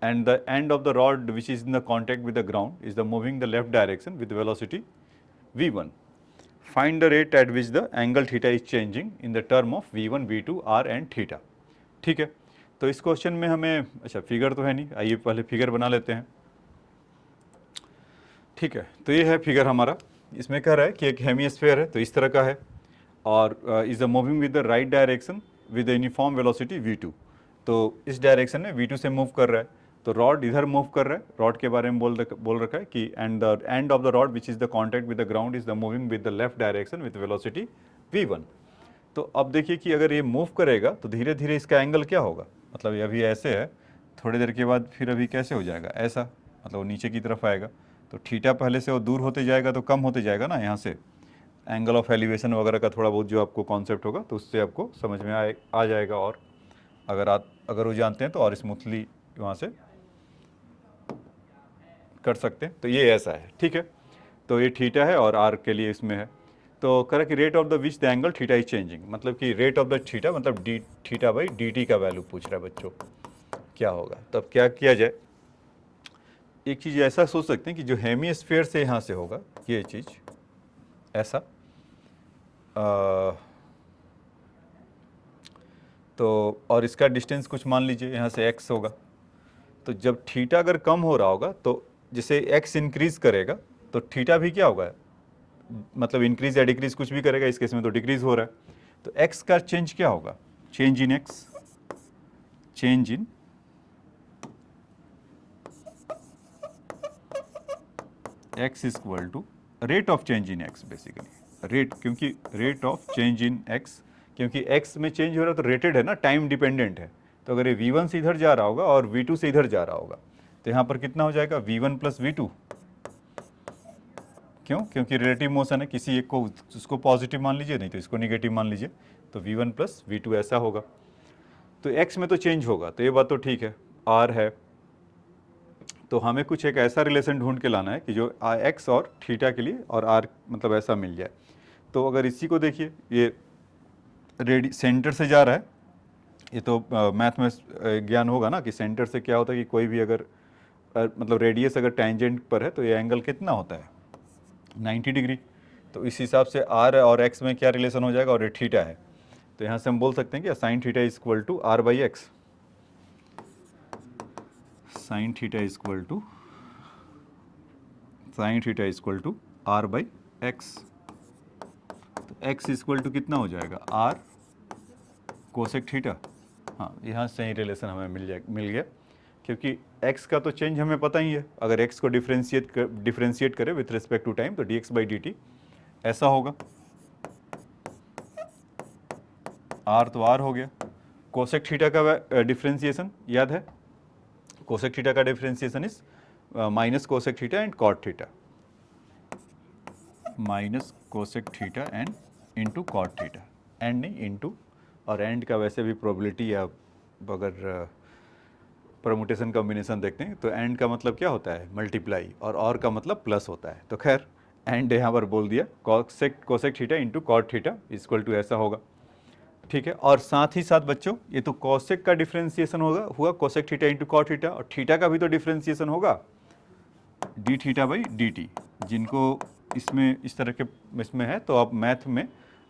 and the end of the rod which is in the contact with the ground is the moving the left direction with velocity v1. Find the rate at which the angle theta is changing in the term of v1, v2, r and theta. ठीक है, तो इस क्वेश्चन में हमें, अच्छा फिगर तो है नहीं, आइए पहले फिगर बना लेते हैं। ठीक है, तो ये है फिगर हमारा। इसमें कह रहा है कि एक हेमीस्फीयर है, तो इस तरह का है, और is the moving with the right direction with uniform velocity v2। तो इस डायरेक्शन में v2 से मूव कर रहा है, तो रॉड इधर मूव कर रहा है। रॉड के बारे में बोल रखा है कि and the end of the rod which is the contact with the ground is the moving with the left direction with velocity v1। तो अब देखिए कि अगर ये मूव करेगा तो धीरे धीरे इसका एंगल क्या होगा, मतलब ये अभी ऐसे है, थोड़ी देर के बाद फिर अभी कैसे हो जाएगा, ऐसा, मतलब वो नीचे की तरफ आएगा। तो थीटा पहले से वो दूर होते जाएगा तो कम होते जाएगा ना, यहाँ से एंगल ऑफ एलिवेशन वगैरह का थोड़ा बहुत जो आपको कॉन्सेप्ट होगा तो उससे आपको समझ में आ जाएगा। और अगर वो जानते हैं तो और स्मूथली वहाँ से कर सकते हैं। तो ये ऐसा है, ठीक है। तो ये थीटा है और आर के लिए इसमें है। तो करें कि rate of the which the angle theta is changing, मतलब कि रेट ऑफ द थीटा मतलब D theta by D T का वैल्यू पूछ रहा है बच्चों, क्या होगा। तब क्या किया जाए, एक चीज़ ऐसा सोच सकते हैं कि जो हेमीस्फीयर से यहाँ से होगा ये चीज़ ऐसा, तो और इसका डिस्टेंस कुछ मान लीजिए यहाँ से x होगा। तो जब थीटा अगर कम हो रहा होगा तो जैसे x इंक्रीज करेगा तो थीटा भी क्या होगा, मतलब इंक्रीज या डिक्रीज कुछ भी करेगा, इस केस में तो डिक्रीज हो रहा है। तो x का चेंज क्या होगा, change in x, change in x equal to rate of change in x, basically rate, क्योंकि rate of change in x, क्योंकि x में चेंज हो रहा है तो रेटेड है ना, टाइम डिपेंडेंट है। तो अगर ये v1 से इधर जा रहा होगा और v2 से इधर जा रहा होगा तो यहाँ पर कितना हो जाएगा, v1 प्लस v2। क्यों, क्योंकि रिलेटिव मोशन है, किसी एक को उसको पॉजिटिव मान लीजिए, नहीं तो इसको निगेटिव मान लीजिए। तो v1 प्लस v2 ऐसा होगा। तो x में तो चेंज होगा, तो ये बात तो ठीक है। r है, तो हमें कुछ एक ऐसा रिलेशन ढूंढ के लाना है कि जो x और थीटा के लिए और r मतलब ऐसा मिल जाए। तो अगर इसी को देखिए, ये सेंटर से जा रहा है, ये तो मैथ में ज्ञान होगा ना कि सेंटर से क्या होता है कि कोई भी अगर मतलब रेडियस अगर टेंजेंट पर है तो ये एंगल कितना होता है, 90 डिग्री। तो इस हिसाब से r और x में क्या रिलेशन हो जाएगा, और ये थीटा है। तो यहाँ से हम बोल सकते हैं कि sine theta is equal to r by X, sine theta is equal to r by X. तो x इक्वल टू कितना हो जाएगा, r कोसेक थीटा। हाँ, यहाँ से ही रिलेशन हमें मिल गया, क्योंकि x का तो चेंज हमें पता ही है। अगर x को डिफ्रेंशिएट करें विथ रिस्पेक्ट टू टाइम तो dx बाई dt ऐसा होगा। r तो r हो गया। कोसेक थीटा का डिफ्रेंशिएशन याद है, कोसेक थीटा का differentiation is minus cosec theta and cot theta, minus cosec theta and into cot theta, and नहीं इंटू। और एंड का वैसे भी प्रोबेबिलिटी या अगर परमुटेशन कॉम्बिनेशन देखते हैं तो एंड का मतलब क्या होता है, मल्टीप्लाई, और का मतलब प्लस होता है। तो खैर एंड यहाँ पर बोल दिया, cosec theta into cot theta equal to ऐसा होगा। ठीक है। और साथ ही साथ बच्चों ये तो कोसेक का डिफरेंशिएशन हुआ cosec theta into cot theta, और थीटा का भी तो डिफरेंशिएशन होगा D theta by D T. जिनको इसमें इस तरह के इसमें है तो आप मैथ में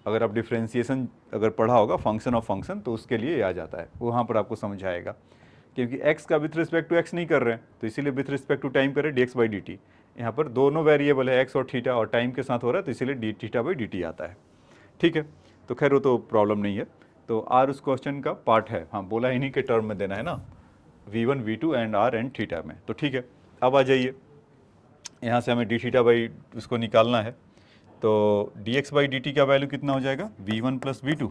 अगर आप डिफरेंशिएशन अगर पढ़ा होगा फंक्शन ऑफ फंक्शन तो उसके लिए आ जाता है, वहाँ पर आपको समझ आएगा। क्योंकि x का विथ रिस्पेक्ट टू x नहीं कर रहे हैं तो इसीलिए विथ रिस्पेक्ट टू टाइम कर रहे हैं D x by D T. यहाँ पर दोनों वेरिएबल है x और थीटा और टाइम के साथ हो रहा है तो इसीलिए D theta by D T आता है। ठीक है, तो खैर वो तो प्रॉब्लम नहीं है। तो आर उस क्वेश्चन का पार्ट है, हाँ बोला इन्हीं के टर्म में देना है ना, v1 v2 and r and theta में। तो ठीक है, अब आ जाइए यहाँ से हमें डी थीटा बाई उसको निकालना है। तो D x by D T का वैल्यू कितना हो जाएगा v1 प्लस वी2।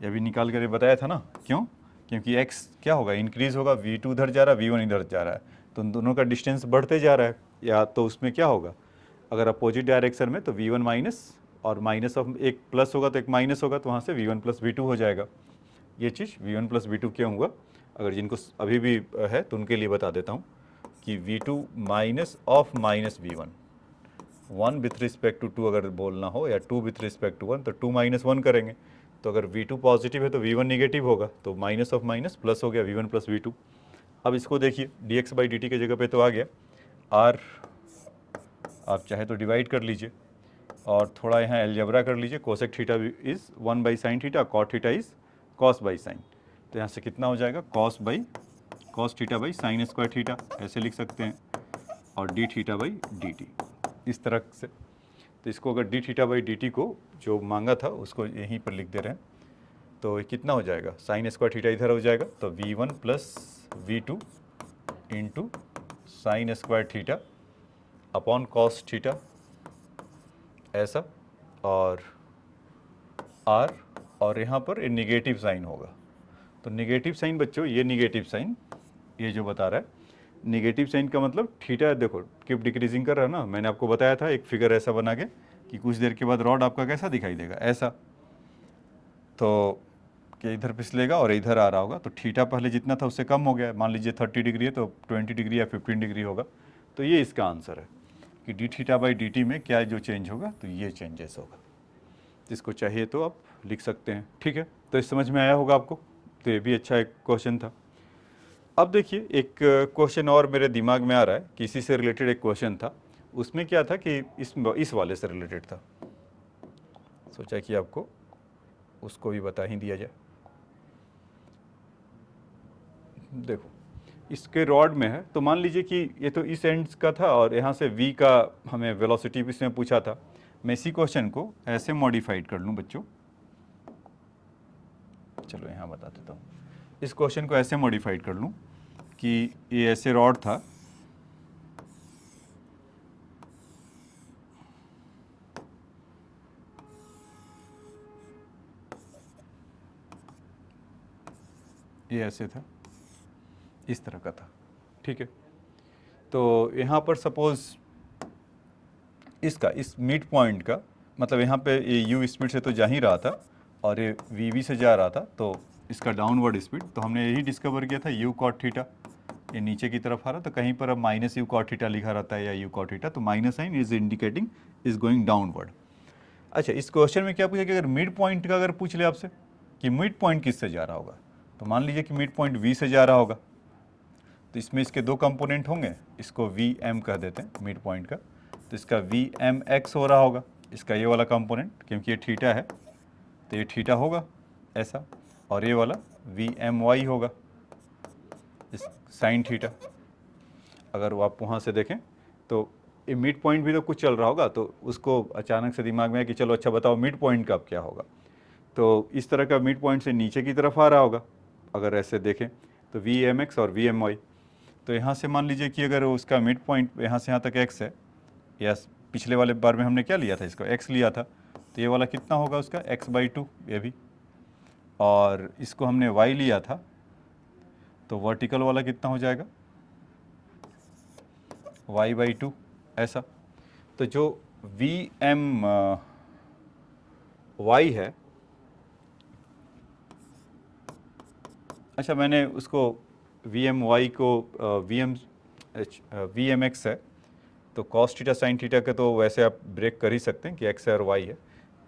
ये भी निकाल कर बताया था ना, क्यों? क्योंकि x क्या होगा, इंक्रीज होगा, v2 इधर जा रहा है, v1 इधर जा रहा है, तो उन दोनों का डिस्टेंस बढ़ते जा रहा है। या तो उसमें क्या होगा, अगर अपोजिट डायरेक्शन में तो v1 माइनस और माइनस ऑफ एक प्लस होगा तो एक माइनस होगा, तो वहाँ से v1 प्लस वी2 हो जाएगा। ये चीज़ v1 प्लस वी2 क्यों हुआ, अगर जिनको अभी भी है तो उनके लिए बता देता हूँ कि v2 minus of minus v1, 1 with respect to 2 अगर बोलना हो या 2 विथ रिस्पेक्ट टू 1 तो 2 माइनस 1 करेंगे। तो अगर v2 पॉजिटिव है तो v1 निगेटिव होगा, तो माइनस ऑफ माइनस प्लस हो गया v1 प्लस वी2। अब इसको देखिए dx बाई dt की जगह पे तो आ गया r, आप चाहे तो डिवाइड कर लीजिए और थोड़ा यहाँ एलजेब्रा कर लीजिए। Cosec theta is 1 by sine theta, cot theta is cos by sine. तो यहाँ से कितना हो जाएगा, cos theta by sine square theta, ऐसे लिख सकते हैं, और d theta by D t इस तरह से। तो इसको अगर d theta by D t को जो मांगा था उसको यहीं पर लिख दे रहे हैं, तो ये कितना हो जाएगा, साइन स्क्वायर थीटा इधर हो जाएगा, तो v1 plus v2 into sine square theta upon cos theta ऐसा, और r, और यहाँ पर ये निगेटिव साइन होगा। तो निगेटिव साइन बच्चों, ये निगेटिव साइन ये जो बता रहा है, निगेटिव साइन का मतलब थीटा देखो कीप डिक्रीजिंग कर रहा है ना। मैंने आपको बताया था एक फिगर ऐसा बना के कि कुछ देर के बाद रॉड आपका कैसा दिखाई देगा, ऐसा, तो कि इधर फिसलेगा और इधर आ रहा होगा, तो थीटा पहले जितना था उससे कम हो गया। मान लीजिए 30 डिग्री है तो 20 डिग्री या 15 डिग्री होगा। तो ये इसका आंसर है कि D theta by D T में क्या जो चेंज होगा, तो ये चेंजेस होगा। जिसको चाहिए तो आप लिख सकते हैं। ठीक है, तो इस समझ में आया होगा आपको, तो ये भी अच्छा एक क्वेश्चन था। अब देखिए एक क्वेश्चन और मेरे दिमाग में आ रहा है कि इसी से रिलेटेड एक क्वेश्चन था। उसमें क्या था कि इस वाले से रिलेटेड था, सोचा कि आपको उसको भी बता ही दिया जाए। देखो इसके रॉड में है, तो मान लीजिए कि ये तो इस एंड का था और यहाँ से v का हमें वेलोसिटी भी इसमें पूछा था। मैं इसी क्वेश्चन को ऐसे मॉडिफाइड कर लूँ बच्चों, चलो यहाँ बता देता हूँ। इस क्वेश्चन को ऐसे मॉडिफाइड कर लूँ कि ये ऐसे रॉड था, ये ऐसे था, इस तरह का था। ठीक है, तो यहाँ पर सपोज इसका इस मिड पॉइंट का मतलब यहाँ पे ये यू स्पीड से तो जा ही रहा था और ये वी से जा रहा था, तो इसका डाउनवर्ड स्पीड, तो हमने यही डिस्कवर किया था यू कॉट थीटा, ये नीचे की तरफ आ रहा, तो कहीं पर अब माइनस यू कॉट थीटा लिखा रहता है या यू कॉट थीटा, तो minus sine is indicating is going downward. अच्छा, इस क्वेश्चन में क्या पूछा कि अगर मिड पॉइंट का अगर पूछ ले आपसे कि मिड पॉइंट किससे जा रहा होगा, तो मान लीजिए कि मिड पॉइंट वी से जा रहा होगा, तो इसमें इसके दो कंपोनेंट होंगे, इसको वी एम कह देते हैं मिड पॉइंट का, तो इसका वी एम एक्स हो रहा होगा, इसका ये वाला कंपोनेंट, क्योंकि ये थीटा है तो ये थीटा होगा ऐसा, और ये वाला वी एम वाई होगा इस साइन थीटा। अगर वो आप वहाँ से देखें तो ये मिड पॉइंट भी तो कुछ चल रहा होगा, तो उसको अचानक से दिमाग में है कि चलो अच्छा बताओ मिड पॉइंट का अब क्या होगा, तो इस तरह का मिड पॉइंट से नीचे की तरफ आ रहा होगा अगर ऐसे देखें तो वी एम एक्स और वी एम वाई। तो यहाँ से मान लीजिए कि अगर उसका मिड पॉइंट यहाँ से यहाँ तक x है, या पिछले वाले बार में हमने क्या लिया था, इसको x लिया था, तो ये वाला कितना होगा उसका x/2 ये भी, और इसको हमने y लिया था, तो वर्टिकल वाला कितना हो जाएगा y/2 ऐसा। तो जो वी एम वाई है, अच्छा मैंने उसको वी एम वाई को वी एम एक्स है, तो कॉस थीटा साइन थीटा के तो वैसे आप ब्रेक कर ही सकते हैं कि एक्स है और वाई है,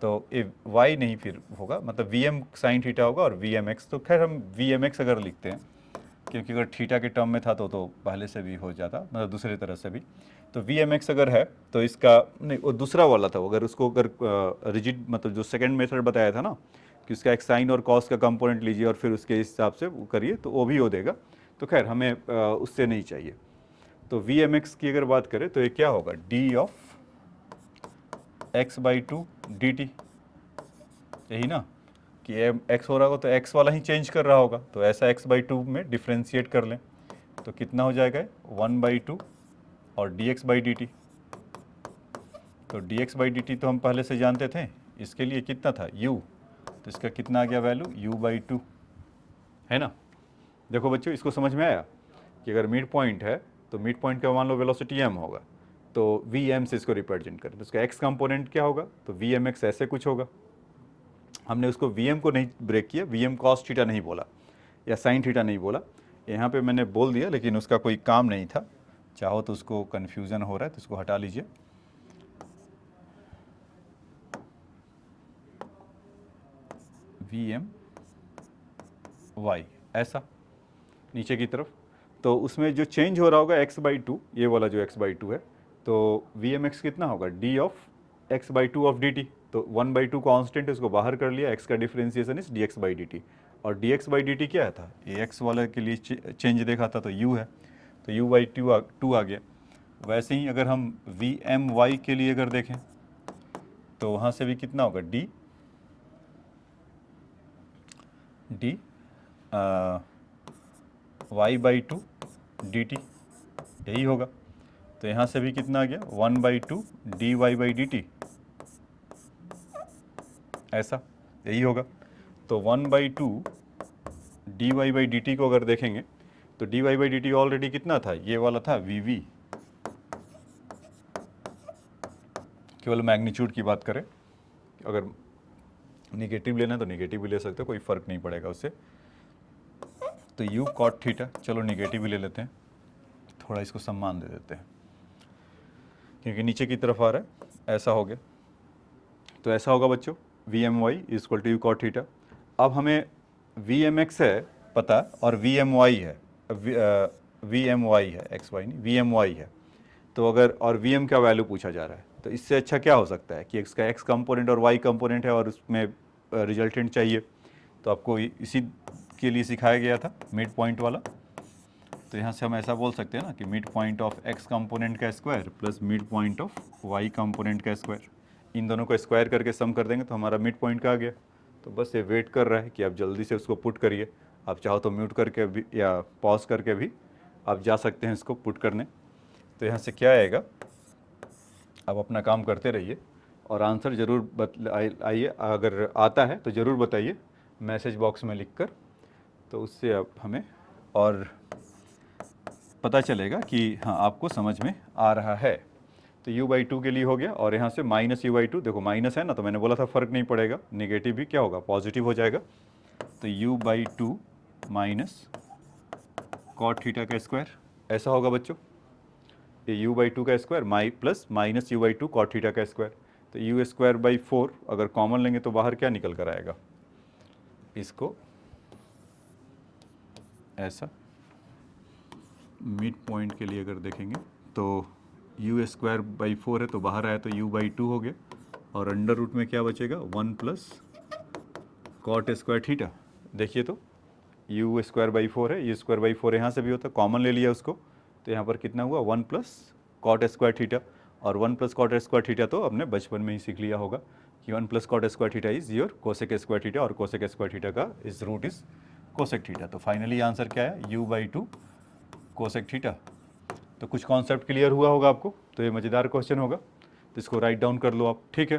तो ये y नहीं फिर होगा, मतलब vm साइन थीटा होगा और vmx, तो खैर हम vmx अगर लिखते हैं, क्योंकि अगर थीटा के टर्म में था तो पहले से भी हो जाता, मतलब दूसरी तरह से भी। तो vmx अगर है तो इसका नहीं, वो दूसरा वाला था, अगर उसको अगर रिजिड मतलब जो सेकंड मेथड बताया था ना कि उसका एक साइन और कॉस का कंपोनेंट लीजिए और फिर उसके हिसाब से वो करिए, तो वो भी हो देगा। तो खैर हमें उससे नहीं चाहिए। तो vmx की अगर बात करें तो ये क्या होगा, d ऑफ x/2 dt, यही ना कि x हो रहा होगा तो x वाला ही चेंज कर रहा होगा, तो ऐसा x/2 में डिफ्रेंशिएट कर लें तो कितना हो जाएगा 1/2 और dx/dt। तो dx/dt तो हम पहले से जानते थे, इसके लिए कितना था u, तो इसका कितना आ गया वैल्यू u/2, है ना। देखो बच्चों, इसको समझ में आया कि अगर मिड पॉइंट है तो मिड पॉइंट का मान लो वेलोसिटी m होगा, तो vm से इसको रिप्रेजेंट करें तो इसका x कंपोनेंट क्या होगा, तो vmx ऐसे कुछ होगा। हमने उसको vm को नहीं ब्रेक किया, vm cos थीटा नहीं बोला या साइन थीटा नहीं बोला, यहाँ पे मैंने बोल दिया लेकिन उसका कोई काम नहीं था। चाहो तो उसको कन्फ्यूज़न हो रहा है तो इसको हटा लीजिए। vm y ऐसा नीचे की तरफ, तो उसमें जो चेंज हो रहा होगा x/2, ये वाला जो x/2 है, तो vmx कितना होगा d of x/2 of dt। तो 1/2 कांस्टेंट, इसको बाहर कर लिया, x का डिफरेंशिएशन इज dx/dt, और dx/dt क्या था, ये x वाले के लिए चेंज देखा था तो u है, तो u/2 आ गया। वैसे ही अगर हम vmy के लिए अगर देखें तो वहाँ से भी कितना होगा d y/2 dt, यही होगा। तो यहाँ से भी कितना आ गया 1/2 dy/dt, ऐसा यही होगा। तो 1/2 dy/dt को अगर देखेंगे तो dy/dt ऑलरेडी कितना था, ये वाला था vv, केवल मैग्नीट्यूड की बात करें, अगर निगेटिव लेना है तो निगेटिव भी ले सकते हो, कोई फ़र्क नहीं पड़ेगा उससे। तो u cot थीटा, चलो निगेटिव भी ले लेते हैं, थोड़ा इसको सम्मान दे देते हैं क्योंकि नीचे की तरफ आ रहा है, ऐसा हो गया। तो ऐसा होगा बच्चों, vmy equal to u cot theta. अब हमें vmx है पता और vmy है, vmy है, xy नहीं vmy है, तो अगर और vm का वैल्यू पूछा जा रहा है, तो इससे अच्छा क्या हो सकता है कि इसका x कंपोनेंट और y कंपोनेंट है और उसमें रिजल्टेंट चाहिए, तो आपको इसी के लिए सिखाया गया था मिड पॉइंट वाला। तो यहाँ से हम ऐसा बोल सकते हैं ना कि mid point of x component का square plus mid point of y component का स्क्वायर, इन दोनों को स्क्वायर करके सम कर देंगे तो हमारा मिड पॉइंट का आ गया। तो बस ये वेट कर रहा है कि आप जल्दी से उसको पुट करिए। आप चाहो तो म्यूट करके भी या पॉज करके भी आप जा सकते हैं इसको पुट करने। तो यहाँ से क्या आएगा, आप अपना काम करते रहिए और आंसर ज़रूर आइए, अगर आता है तो ज़रूर बताइए मैसेज बॉक्स में लिखकर, तो उससे आप हमें और पता चलेगा कि हाँ आपको समझ में आ रहा है। तो u/2 के लिए हो गया, और यहाँ से माइनस u/2, देखो माइनस है ना तो मैंने बोला था फ़र्क नहीं पड़ेगा, नेगेटिव भी क्या होगा पॉजिटिव हो जाएगा। तो u/2 माइनस कॉट थीटा का स्क्वायर, ऐसा होगा बच्चों, ये u/2 का square plus minus u/2 cot theta का स्क्वायर। तो u²/4 अगर कॉमन लेंगे तो बाहर क्या निकल कर आएगा, इसको ऐसा मिड पॉइंट के लिए अगर देखेंगे तो u²/4 है तो बाहर आया तो u/2 हो गया, और अंडर रूट में क्या बचेगा 1 प्लस कॉट स्क्वायर थीटा। देखिए तो u²/4 है, u²/4 यहाँ से भी होता है, कॉमन ले लिया उसको, तो यहाँ पर कितना हुआ 1 प्लस कॉट स्क्वायर थीटा, और 1 प्लस कॉट स्क्वायर थीटा तो हमने बचपन में ही सीख लिया होगा कि 1 plus cot square theta is your cosec square theta, और कोसेक स्क्वायर थीटा का इस रूट इज कोसेक थीटा। तो फाइनली आंसर क्या है u/2 कोसेक थीटा। तो कुछ कॉन्सेप्ट क्लियर हुआ होगा आपको, तो ये मज़ेदार क्वेश्चन होगा, तो इसको राइट डाउन कर लो आप, ठीक है।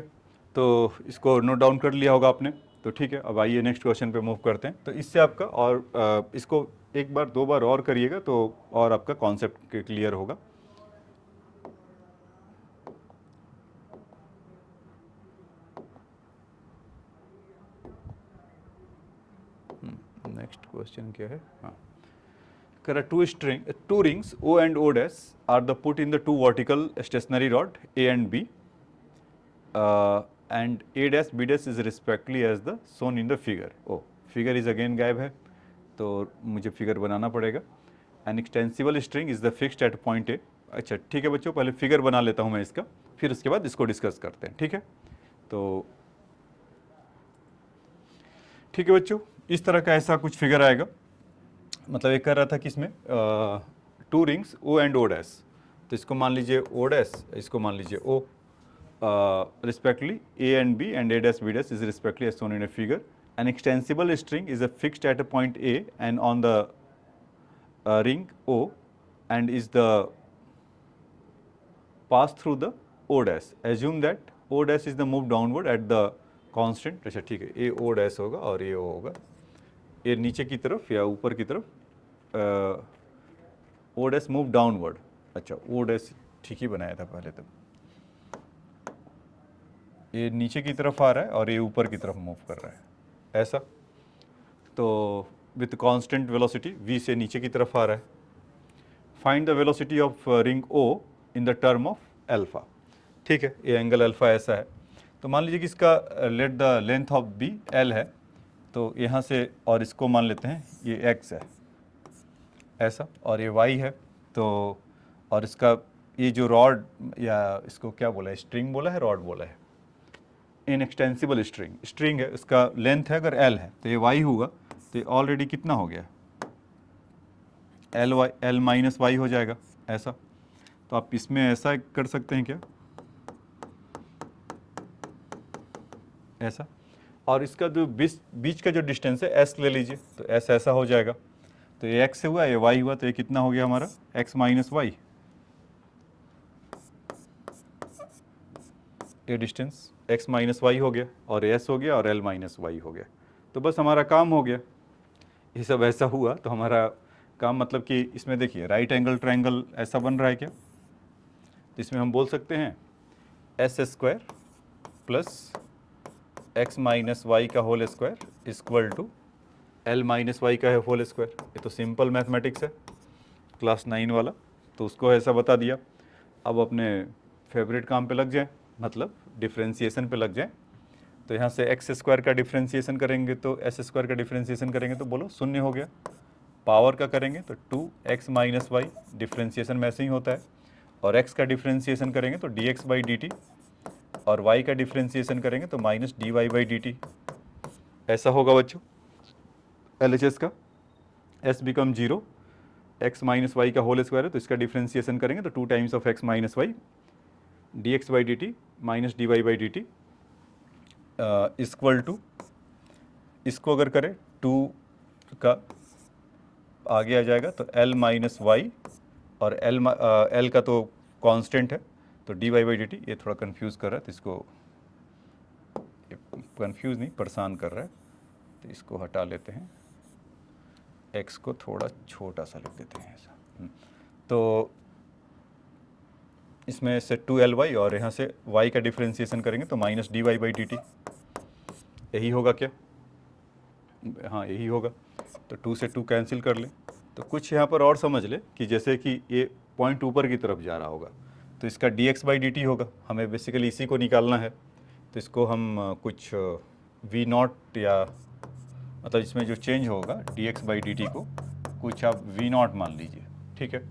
तो इसको नोट डाउन कर लिया होगा आपने, तो ठीक है। अब आइए नेक्स्ट क्वेश्चन पे मूव करते हैं। तो इससे आपका और इसको एक बार दो बार और करिएगा तो और आपका कॉन्सेप्ट क्लियर होगा। नेक्स्ट क्वेश्चन क्या है, हाँ, two rings O and O dash are the put in the two vertical stationary rod A and B. and A dash B dash is respectively as the shown in the figure. Oh, figure is again गायब है, तो मुझे फिगर बनाना पड़ेगा. An extensible string is the fixed at point A. अच्छा ठीक है बच्चों, पहले फिगर बना लेता हूँ मैं इसका, फिर उसके बाद इसको डिस्कस करते हैं. ठीक है, तो ठीक है बच्चों, इस तरह का ऐसा कुछ फिगर आएगा. मतलब एक कह रहा था कि इसमें 2 rings O and O dash, तो इसको मान लीजिए O डैश, इसको मान लीजिए O. Respectively A and B and A dash B dash is respectively as shown in a figure. An extensible string is fixed at a point A and on the ring O and is the pass through the O dash. Assume that O dash is the move downward at the constant. अच्छा ठीक है, A O dash होगा और A O होगा. ये नीचे की तरफ या ऊपर की तरफ O dash move downward. अच्छा O dash ठीक ही बनाया था पहले तब. ये नीचे की तरफ आ रहा है और ये ऊपर की तरफ मूव कर रहा है, ऐसा. तो विथ कांस्टेंट वेलोसिटी v से नीचे की तरफ आ रहा है. Find the velocity of ring O in the term of alpha. ठीक है, ये एंगल अल्फा ऐसा है. तो मान लीजिए कि इसका let the length of b l है, तो यहाँ से और इसको मान लेते हैं ये x है ऐसा, और ये y है. तो और इसका ये जो रॉड या इसको क्या बोला है, स्ट्रिंग बोला है, रॉड बोला है, इन एक्सटेंसिबल स्ट्रिंग है, इसका लेंथ है अगर l है तो ये y होगा. तो ये ऑलरेडी कितना हो गया, l माइनस y हो जाएगा ऐसा. तो आप इसमें ऐसा कर सकते हैं क्या, ऐसा. और इसका जो बीच का जो डिस्टेंस है s ले लीजिए, तो s ऐसा हो जाएगा. तो ये x हुआ, ये y हुआ, तो ये कितना हो गया हमारा, x माइनस वाई. ये डिस्टेंस x माइनस वाई हो गया और s हो गया और l माइनस वाई हो गया. तो बस हमारा काम हो गया. ये सब ऐसा हुआ तो हमारा काम, मतलब कि इसमें देखिए राइट एंगल ट्रायंगल ऐसा बन रहा है क्या. तो इसमें हम बोल सकते हैं s square plus x minus y का whole square equal to l minus y का है होल स्क्वायर. ये तो सिंपल मैथमेटिक्स है, क्लास 9 वाला. तो उसको ऐसा बता दिया. अब अपने फेवरेट काम पे लग जाए, मतलब डिफ्रेंशिएशन पे लग जाए. तो यहाँ से एक्स स्क्वायर का डिफ्रेंशिएशन करेंगे तो एस स्क्वायर का डिफ्रेंशिएशन करेंगे तो बोलो शून्य हो गया. पावर का करेंगे तो 2x माइनस वाई, डिफ्रेंशिएशन में ऐसे ही होता है. और x का डिफ्रेंशिएशन करेंगे तो dx बाई dt, और y का डिफ्रेंशिएशन करेंगे तो माइनस dy बाई dt. ऐसा होगा बच्चों LHS का. s become 0, x minus y का होल स्क्वायर है, तो इसका डिफ्रेंशिएशन करेंगे तो 2 times of x minus y dx by dt minus dy by dt equal to, इसको अगर करें 2 का आगे आ जाएगा तो l माइनस वाई, और l का तो कांस्टेंट है, तो dy बाई dt. ये थोड़ा कंफ्यूज कर रहा है, तो इसको कंफ्यूज नहीं, परेशान कर रहा है, तो इसको हटा लेते हैं. x को थोड़ा छोटा सा लिख देते हैं ऐसा. तो इसमें से 2ly और यहाँ से y का डिफ्रेंशिएशन करेंगे तो माइनस dy बाई dt. यही होगा क्या, हाँ यही होगा. तो 2 से 2 कैंसिल कर लें. तो कुछ यहाँ पर और समझ ले कि जैसे कि ये पॉइंट ऊपर की तरफ जा रहा होगा, तो इसका dx बाई dt होगा. हमें बेसिकली इसी को निकालना है. तो इसको हम कुछ v0 या मतलब इसमें जो चेंज होगा dx बाई dt को कुछ आप v0 मान लीजिए. ठीक है,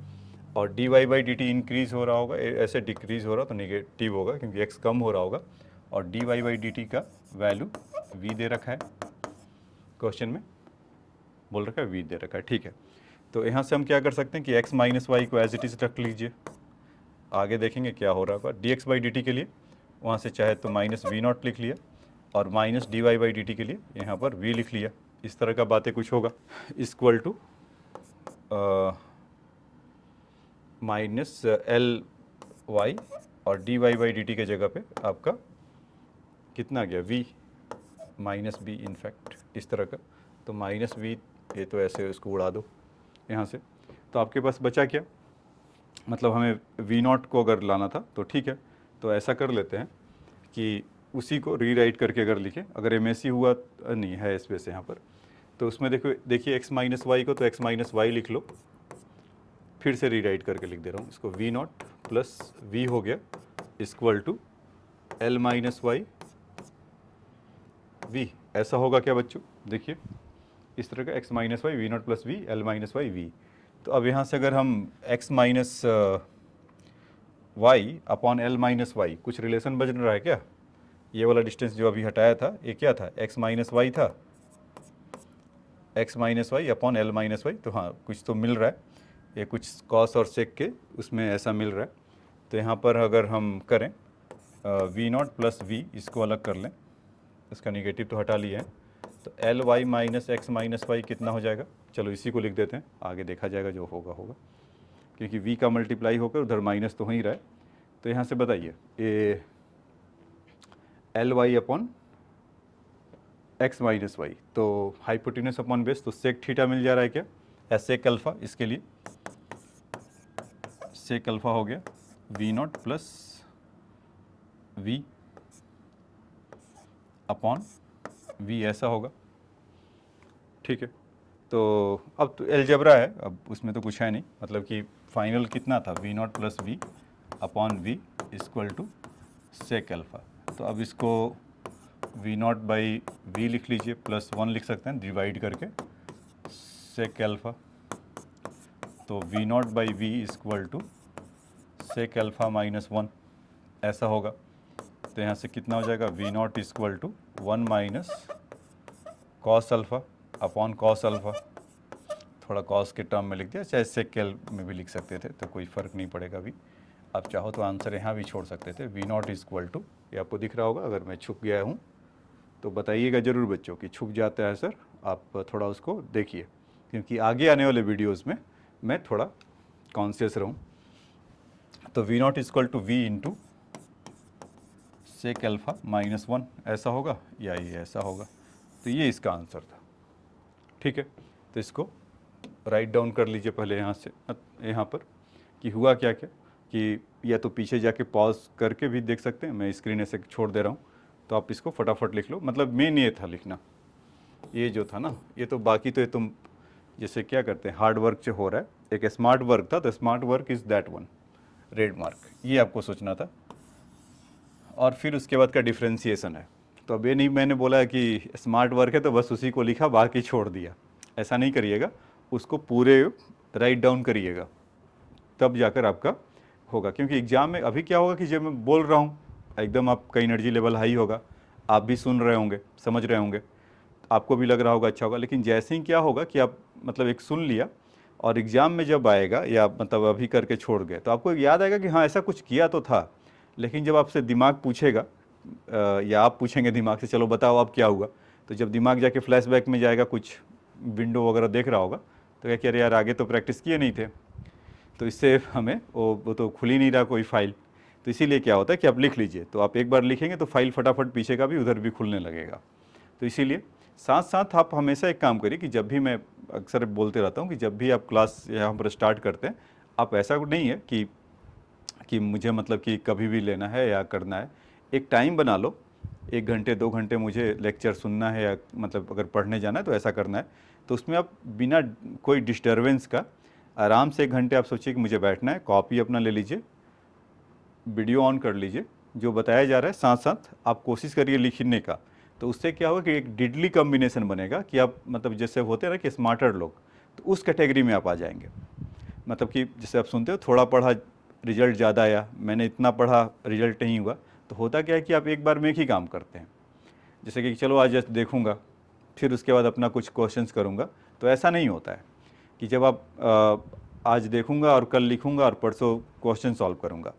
और dy बाई dt इंक्रीज़ हो रहा होगा, ऐसे डिक्रीज़ हो रहा तो नेगेटिव होगा क्योंकि x कम हो रहा होगा. और dy बाई dt का वैल्यू v दे रखा है, क्वेश्चन में बोल रखा है v दे रखा है. ठीक है, तो यहाँ से हम क्या कर सकते हैं कि x माइनस वाई को एज इट इज़ रख लीजिए. आगे देखेंगे क्या हो रहा होगा. dx बाई dt के लिए वहाँ से चाहे तो माइनस v0 लिख लिया, और माइनस dy बाई dt के लिए यहाँ पर v लिख लिया. इस तरह का बातें कुछ होगा. Equal to minus l y और dy बाई dt के जगह पे आपका कितना गया, v माइनस बी इनफैक्ट इस तरह का. तो माइनस v, ये तो ऐसे उसको उड़ा दो यहाँ से. तो आपके पास बचा क्या, मतलब हमें v0 को अगर लाना था तो ठीक है. तो ऐसा कर लेते हैं कि उसी को रीराइट करके अगर लिखें, अगर एमएससी हुआ नहीं है स्पेस यहाँ पर, तो उसमें देखिए x माइनस वाई को तो x माइनस वाई लिख लो. फिर से रीराइट करके लिख दे रहा हूँ इसको, v0 प्लस v हो गया equal to l minus y v, ऐसा होगा क्या बच्चों? देखिए इस तरह का x minus y v naught plus v l minus y v. तो अब यहाँ से अगर हम x minus y upon l minus y, कुछ रिलेशन बच रहा है क्या? ये वाला डिस्टेंस जो अभी हटाया था ये क्या था? x माइनस वाई था, x minus y upon l minus y. तो हाँ कुछ तो मिल रहा है, ये कुछ कॉस और सेक के उसमें ऐसा मिल रहा है। तो यहाँ पर अगर हम करें वी नॉट प्लस वी, इसको अलग कर लें, इसका निगेटिव तो हटा लिए हैं, तो l y minus x minus y कितना हो जाएगा? चलो इसी को लिख देते हैं, आगे देखा जाएगा जो होगा होगा, क्योंकि v का मल्टीप्लाई होकर उधर माइनस तो हो ही रहा है। तो यहाँ से बताइए ये l y upon x minus y, तो हाइपोटेन्यूस अपॉन बेस, तो सेक थीटा मिल जा रहा है क्या? या सेक अल्फा, इसके लिए सेक अल्फा हो गया v naught plus v upon v, ऐसा होगा। ठीक है, तो अब तो एलजेब्रा है, अब उसमें तो कुछ है नहीं, मतलब कि फाइनल कितना था? V naught plus v upon v equal to sec alpha. तो अब इसको वी नॉट बाई वी लिख लीजिए, प्लस 1 लिख सकते हैं डिवाइड करके सेक अल्फा। तो v naught by v equal to sec alpha minus 1, ऐसा होगा। तो यहाँ से कितना हो जाएगा? V naught equal to 1 minus cos alpha upon cos alpha, थोड़ा कॉस के टर्म में लिख दिया, चाहे सेकेल में भी लिख सकते थे, तो कोई फ़र्क नहीं पड़ेगा। भी आप चाहो तो आंसर यहाँ भी छोड़ सकते थे, वी नॉट इक्वल टू, ये आपको दिख रहा होगा। अगर मैं छुप गया हूँ तो बताइएगा ज़रूर बच्चों कि छुप जाता है सर, आप थोड़ा उसको देखिए, क्योंकि आगे आने वाले वीडियोज़ में मैं थोड़ा कॉन्शियस रहूँ। तो v naught equal to v into sec alpha minus 1, ऐसा होगा या ये ऐसा होगा। तो ये इसका आंसर था। ठीक है, तो इसको राइट डाउन कर लीजिए पहले यहाँ से, यहाँ पर कि हुआ क्या क्या, कि या तो पीछे जाके पॉज करके भी देख सकते हैं, मैं स्क्रीन ऐसे छोड़ दे रहा हूँ, तो आप इसको फटाफट लिख लो। मतलब मेन ये था लिखना, ये जो था ना, ये तो बाकी तो ये तुम जैसे क्या करते हैं, हार्ड वर्क जो हो रहा है, एक स्मार्ट वर्क था, तो smart work is that one, red mark, ये आपको सोचना था। और फिर उसके बाद का डिफ्रेंसिएशन है। तो अब ये नहीं मैंने बोला कि स्मार्ट वर्क है तो बस उसी को लिखा बाकी छोड़ दिया, ऐसा नहीं करिएगा, उसको पूरे राइट डाउन करिएगा, तब जाकर आपका होगा। क्योंकि एग्ज़ाम में अभी क्या होगा कि जब मैं बोल रहा हूँ एकदम आपका एनर्जी लेवल हाई होगा, आप भी सुन रहे होंगे, समझ रहे होंगे, आपको भी लग रहा होगा अच्छा होगा, लेकिन जैसे ही क्या होगा कि आप मतलब एक सुन लिया और एग्ज़ाम में जब आएगा या मतलब अभी करके छोड़ गए, तो आपको याद आएगा कि हाँ ऐसा कुछ किया तो था, लेकिन जब आपसे दिमाग पूछेगा या आप पूछेंगे दिमाग से चलो बताओ अब क्या हुआ, तो जब दिमाग जाके फ्लैशबैक में जाएगा, कुछ विंडो वगैरह देख रहा होगा, तो क्या कह रहे यार आगे तो प्रैक्टिस किए नहीं थे, तो इससे हमें वो तो खुल ही नहीं रहा कोई फाइल। तो इसीलिए क्या होता है कि आप लिख लीजिए, तो आप एक बार लिखेंगे तो फाइल फटाफट पीछे का भी उधर भी खुलने लगेगा। तो इसीलिए साथ साथ आप हमेशा एक काम करिए कि जब भी, मैं अक्सर बोलते रहता हूँ कि जब भी आप क्लास यहाँ पर स्टार्ट करते हैं, आप ऐसा नहीं है कि मुझे मतलब कि कभी भी लेना है या करना है, एक टाइम बना लो, 1 घंटे 2 घंटे मुझे लेक्चर सुनना है या मतलब अगर पढ़ने जाना है तो ऐसा करना है, तो उसमें आप बिना कोई डिस्टर्बेंस का आराम से 1 घंटे आप सोचिए कि मुझे बैठना है, कॉपी अपना ले लीजिए, वीडियो ऑन कर लीजिए, जो बताया जा रहा है साथ साथ आप कोशिश करिए लिखने का। तो उससे क्या होगा कि एक डिडली कॉम्बिनेशन बनेगा कि आप मतलब जैसे होते हैं ना कि स्मार्टर लोग, तो उस कैटेगरी में आप आ जाएंगे। मतलब कि जैसे आप सुनते हो थोड़ा पढ़ा रिजल्ट ज़्यादा आया, मैंने इतना पढ़ा रिजल्ट नहीं हुआ, तो होता क्या है कि आप एक बार में एक ही काम करते हैं, जैसे कि चलो आज देखूंगा फिर उसके बाद अपना कुछ क्वेश्चंस करूंगा, तो ऐसा नहीं होता है कि जब आप आज देखूंगा और कल लिखूंगा और परसों क्वेश्चन सॉल्व करूंगा।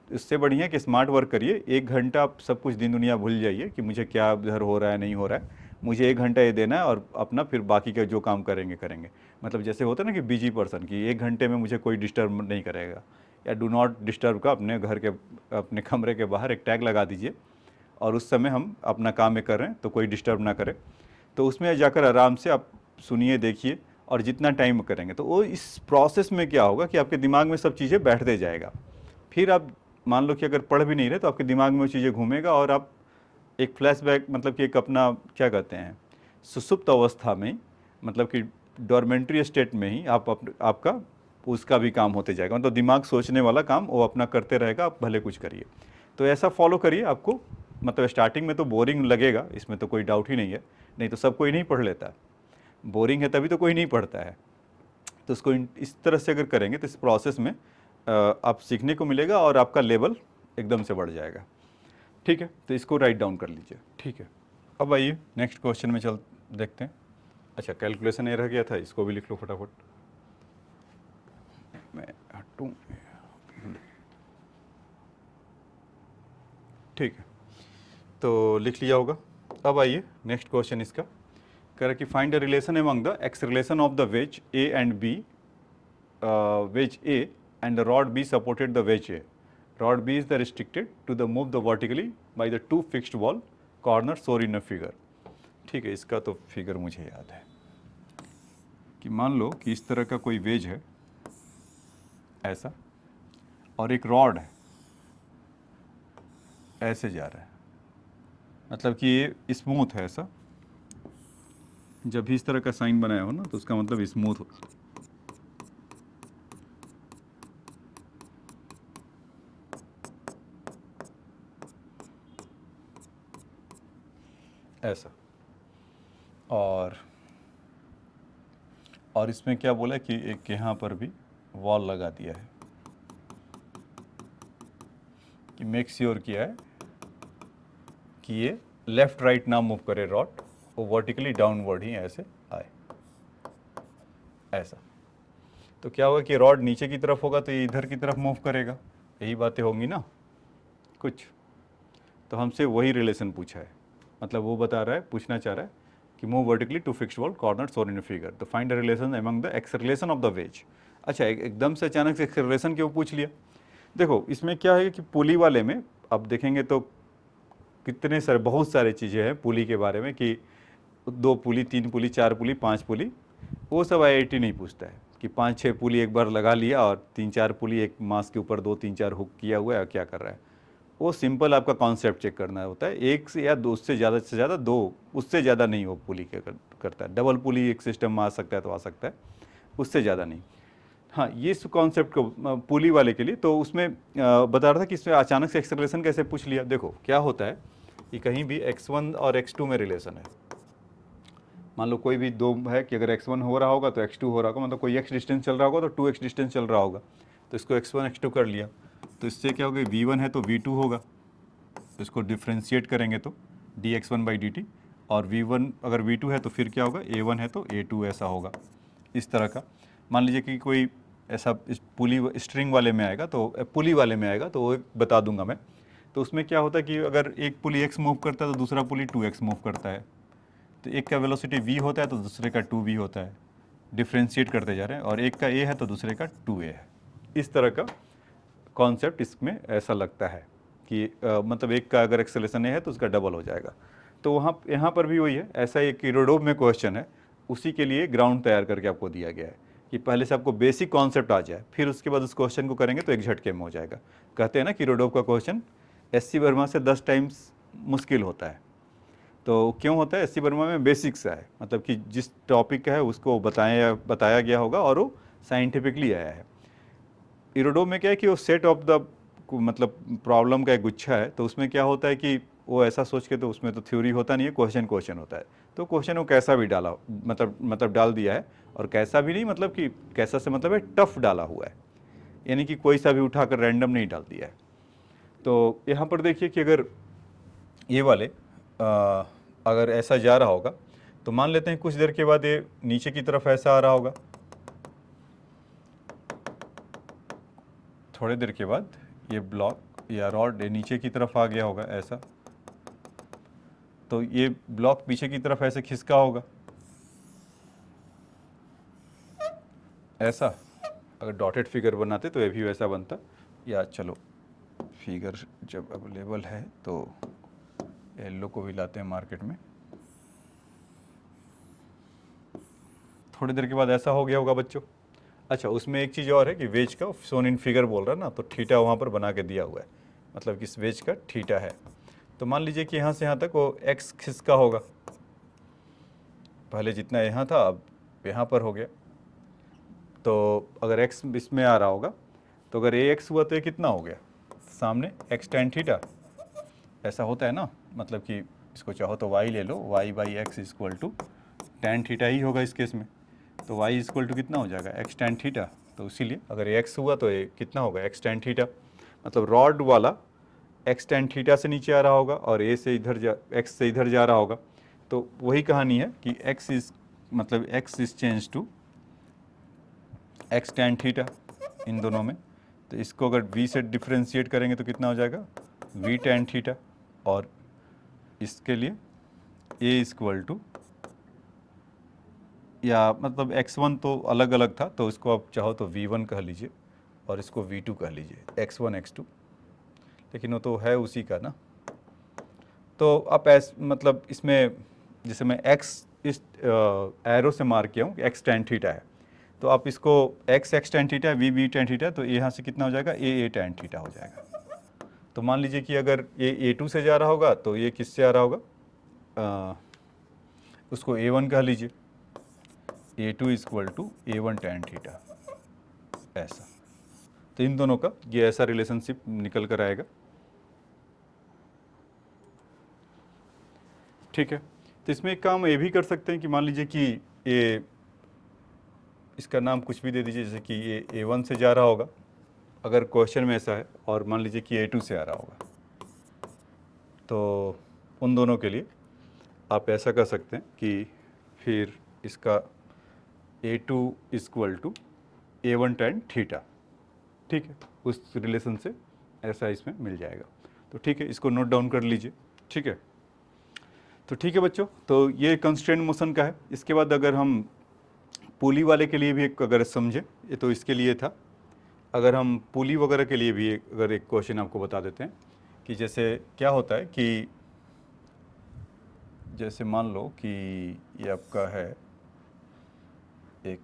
इससे बढ़िया कि स्मार्ट वर्क करिए, 1 घंटा आप सब कुछ दिन दुनिया भूल जाइए कि मुझे क्या इधर हो रहा है नहीं हो रहा है, मुझे 1 घंटा ये देना है और अपना फिर बाकी का जो काम करेंगे करेंगे। मतलब जैसे होता है ना कि बिजी पर्सन की 1 घंटे में मुझे कोई डिस्टर्ब नहीं करेगा, या डू नॉट डिस्टर्ब का अपने घर के अपने कमरे के बाहर एक टैग लगा दीजिए, और उस समय हम अपना काम में कर रहे हैं तो कोई डिस्टर्ब ना करे। तो उसमें जाकर आराम से आप सुनिए देखिए, और जितना टाइम करेंगे तो वो इस प्रोसेस में क्या होगा कि आपके दिमाग में सब चीज़ें बैठते जाएगा। फिर आप मान लो कि अगर पढ़ भी नहीं रहे तो आपके दिमाग में वो चीज़ें घूमेगा, और आप एक फ्लैशबैक मतलब कि एक अपना क्या कहते हैं सुसुप्त अवस्था में, मतलब कि डॉर्मेंट्री स्टेट में ही आपका उसका भी काम होते जाएगा, मतलब दिमाग सोचने वाला काम वो अपना करते रहेगा, आप भले कुछ करिए। तो ऐसा फॉलो करिए, आपको मतलब स्टार्टिंग में तो बोरिंग लगेगा, इसमें तो कोई डाउट ही नहीं है, नहीं तो सब कोई नहीं पढ़ लेता, बोरिंग है तभी तो कोई नहीं पढ़ता है। तो इसको इस तरह से अगर करेंगे तो इस प्रोसेस में आप सीखने को मिलेगा और आपका लेवल एकदम से बढ़ जाएगा। ठीक है, तो इसको राइट डाउन कर लीजिए। ठीक है, अब आइए नेक्स्ट क्वेश्चन में चल देखते हैं। अच्छा, कैलकुलेशन ये रह गया था, इसको भी लिख लो फटाफट, मैं हटूँ। ठीक है, तो लिख लिया होगा। अब आइए नेक्स्ट क्वेश्चन इसका कह रहा है कि find the relation among the x relation of the wedge A and B, wedge A and the rod B supported the wedge A, rod B is the restricted to the move the vertically by the two fixed wall corner sore in a figure. ठीक है, इसका तो फिगर मुझे याद है कि मान लो कि इस तरह का कोई वेज है ऐसा, और एक रॉड है ऐसे जा रहा है, मतलब कि ये स्मूथ है ऐसा। जब भी इस तरह का साइन बनाया हो ना तो उसका मतलब स्मूथ हो। ऐसा, और इसमें क्या बोला कि एक यहाँ पर भी वॉल लगा दिया है कि मेक श्योर किया है कि ये लेफ्ट राइट ना मूव करे रॉड, वो वर्टिकली डाउनवर्ड ही ऐसे आए ऐसा। तो क्या होगा कि रॉड नीचे की तरफ होगा तो ये इधर की तरफ मूव करेगा, यही बातें होंगी ना कुछ। तो हमसे वही रिलेशन पूछा है, मतलब वो बता रहा है, पूछना चाह रहा है कि move vertically to fixed wall corner shown in figure, तो find the relation among the acceleration of the wedge. अच्छा, एकदम से अचानक से एक्सेलरेशन क्यों पूछ लिया? देखो इसमें क्या है कि पुली वाले में अब देखेंगे तो कितने सारे बहुत सारे चीज़ें हैं पुली के बारे में, कि 2 पुली 3 पुली 4 पुली 5 पुली, वो सब IIT नहीं पूछता है कि 5-6 पुली एक बार लगा लिया और 3-4 पुली एक मास के ऊपर 2-3-4 हुक किया हुआ है, क्या कर रहा है। वो सिंपल आपका कॉन्सेप्ट चेक करना होता है, एक से या दो से ज़्यादा 2, उससे ज़्यादा नहीं वो पुली करता है। डबल पुली एक सिस्टम में आ सकता है तो आ सकता है, उससे ज़्यादा नहीं। हाँ, ये कॉन्सेप्ट को पुली वाले के लिए तो उसमें बता रहा था कि इसमें अचानक से एक्सेलरेशन कैसे पूछ लिया। देखो क्या होता है कि कहीं भी x1 और x2 में रिलेशन है, मान लो कोई भी दो है कि अगर x1 हो रहा होगा तो x2 हो रहा होगा, मतलब कोई x डिस्टेंस चल रहा होगा तो 2x डिस्टेंस चल रहा होगा, तो इसको x1 x2 कर लिया, तो इससे क्या होगा, v1 है तो v2 होगा, तो इसको डिफ्रेंशिएट करेंगे तो dx1/dt, और v1 अगर v2 है तो फिर क्या होगा, a1 है तो a2 ऐसा होगा। इस तरह का मान लीजिए कि कोई ऐसा इस पुली स्ट्रिंग वाले में आएगा, तो पुली वाले में आएगा तो वो बता दूंगा मैं। तो उसमें क्या होता है कि अगर एक पुली x मूव करता है तो दूसरा पुली 2x मूव करता है, तो एक का वेलोसिटी v होता है तो दूसरे का 2v होता है, डिफ्रेंशिएट करते जा रहे हैं, और एक का a है तो दूसरे का 2a है। इस तरह का कॉन्सेप्ट इसमें ऐसा लगता है कि मतलब एक का अगर एक्सेलरेशन है तो उसका डबल हो जाएगा। तो वहाँ यहाँ पर भी वही है, ऐसा एक इरोडोव में क्वेश्चन है, उसी के लिए ग्राउंड तैयार करके आपको दिया गया है कि पहले से आपको बेसिक कॉन्सेप्ट आ जाए, फिर उसके बाद उस क्वेश्चन को करेंगे तो एक झटके में हो जाएगा। कहते हैं ना कि इरोडोव का क्वेश्चन SC वर्मा से 10 टाइम्स मुश्किल होता है। तो क्यों होता है? SC वर्मा में बेसिक्स है, मतलब कि जिस टॉपिक का है उसको बताया गया होगा और वो साइंटिफिकली आया है। इरोडोव में क्या है कि वो सेट ऑफ द मतलब प्रॉब्लम का एक गुच्छा है, तो उसमें क्या होता है कि वो ऐसा सोच के, तो उसमें तो थ्योरी होता नहीं है, क्वेश्चन होता है, तो क्वेश्चन वो कैसा भी डाला मतलब डाल दिया है, और कैसा भी नहीं मतलब कि कैसा से मतलब है टफ डाला हुआ है, यानी कि कोई सा भी उठाकर रैंडम नहीं डाल दिया है। तो यहाँ पर देखिए कि अगर ये वाले अगर ऐसा जा रहा होगा तो मान लेते हैं कुछ देर के बाद ये नीचे की तरफ ऐसा आ रहा होगा, थोड़ी देर के बाद ये ब्लॉक या रॉड नीचे की तरफ आ गया होगा ऐसा, तो ये ब्लॉक पीछे की तरफ ऐसे खिसका होगा ऐसा। अगर डॉटेड फिगर बनाते तो ये भी वैसा बनता, या चलो फिगर जब अवेलेबल है तो येलो को भी लाते हैं मार्केट में। थोड़ी देर के बाद ऐसा हो गया होगा बच्चों। अच्छा, उसमें एक चीज़ और है कि वेज का सोन इन फिगर बोल रहा है ना, तो थीटा वहाँ पर बना के दिया हुआ है, मतलब कि इस वेज का थीटा है। तो मान लीजिए कि यहाँ से यहाँ तक वो x खिसका होगा, पहले जितना यहाँ था अब यहाँ पर हो गया, तो अगर x इसमें आ रहा होगा तो अगर ax हुआ तो ये कितना हो गया, सामने x tan थीटा, ऐसा होता है ना, मतलब कि इसको चाहो तो y ले लो, y by x equal to tan theta ही होगा इस केस में। तो y इक्वल टू कितना हो जाएगा, x टेन थीटा। तो इसीलिए अगर ये x हुआ तो ये कितना होगा, x टेन थीटा। मतलब रॉड वाला x टेन थीटा से नीचे आ रहा होगा और a से इधर x से इधर जा रहा होगा। तो वही कहानी है कि x इज मतलब x is change to x tan theta इन दोनों में। तो इसको अगर v से डिफ्रेंशिएट करेंगे तो कितना हो जाएगा, v टेन थीटा। और इसके लिए a इक्वल टू, या मतलब x1 तो अलग अलग था, तो इसको आप चाहो तो v1 कह लीजिए और इसको v2 कह लीजिए, x1 x2, लेकिन वो तो है उसी का ना। तो आप मतलब इसमें जैसे मैं x इस एरो से मार्क किया हूँ कि x टेन थीटा है, तो आप इसको x टेन थीटा है, v टेन थीटा, तो यहाँ से कितना हो जाएगा, a टेन थीटा हो जाएगा। तो मान लीजिए कि अगर ये a2 से जा रहा होगा तो ये किससे आ रहा होगा, उसको a1 कह लीजिए, a2 equal to a1 tan theta, ऐसा। तो इन दोनों का ये ऐसा रिलेशनशिप निकल कर आएगा। ठीक है, तो इसमें एक काम ये भी कर सकते हैं कि मान लीजिए कि ये इसका नाम कुछ भी दे दीजिए, जैसे कि ये a1 से जा रहा होगा अगर क्वेश्चन में ऐसा है, और मान लीजिए कि a2 से आ रहा होगा, तो उन दोनों के लिए आप ऐसा कर सकते हैं कि फिर इसका a2 equal to a1 tan theta. ठीक है, उस रिलेशन से ऐसा इसमें मिल जाएगा। तो ठीक है, इसको नोट डाउन कर लीजिए। ठीक है, तो ठीक है बच्चों, तो ये कंस्ट्रेंट मोशन का है। इसके बाद अगर हम पुली वाले के लिए भी एक अगर समझें, ये तो इसके लिए था। अगर हम पुली वगैरह के लिए भी अगर एक क्वेश्चन आपको बता देते हैं कि जैसे क्या होता है कि जैसे मान लो कि ये आपका है एक,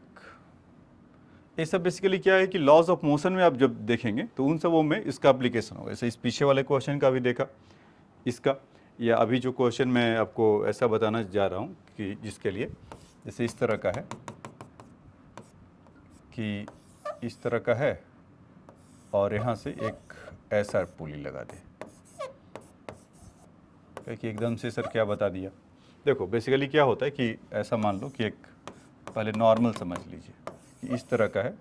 ये सब बेसिकली क्या है कि लॉज ऑफ मोशन में आप जब देखेंगे तो उन सबों में इसका एप्लीकेशन होगा। जैसे इस पीछे वाले क्वेश्चन का भी देखा इसका, या अभी जो क्वेश्चन मैं आपको ऐसा बताना जा रहा हूँ कि जिसके लिए जैसे इस तरह का है कि इस तरह का है और यहाँ से एक ऐसा पुली लगा दे, कि एकदम से सर क्या बता दिया। देखो बेसिकली क्या होता है कि ऐसा मान लो कि एक पहले नॉर्मल समझ लीजिए कि इस तरह का है,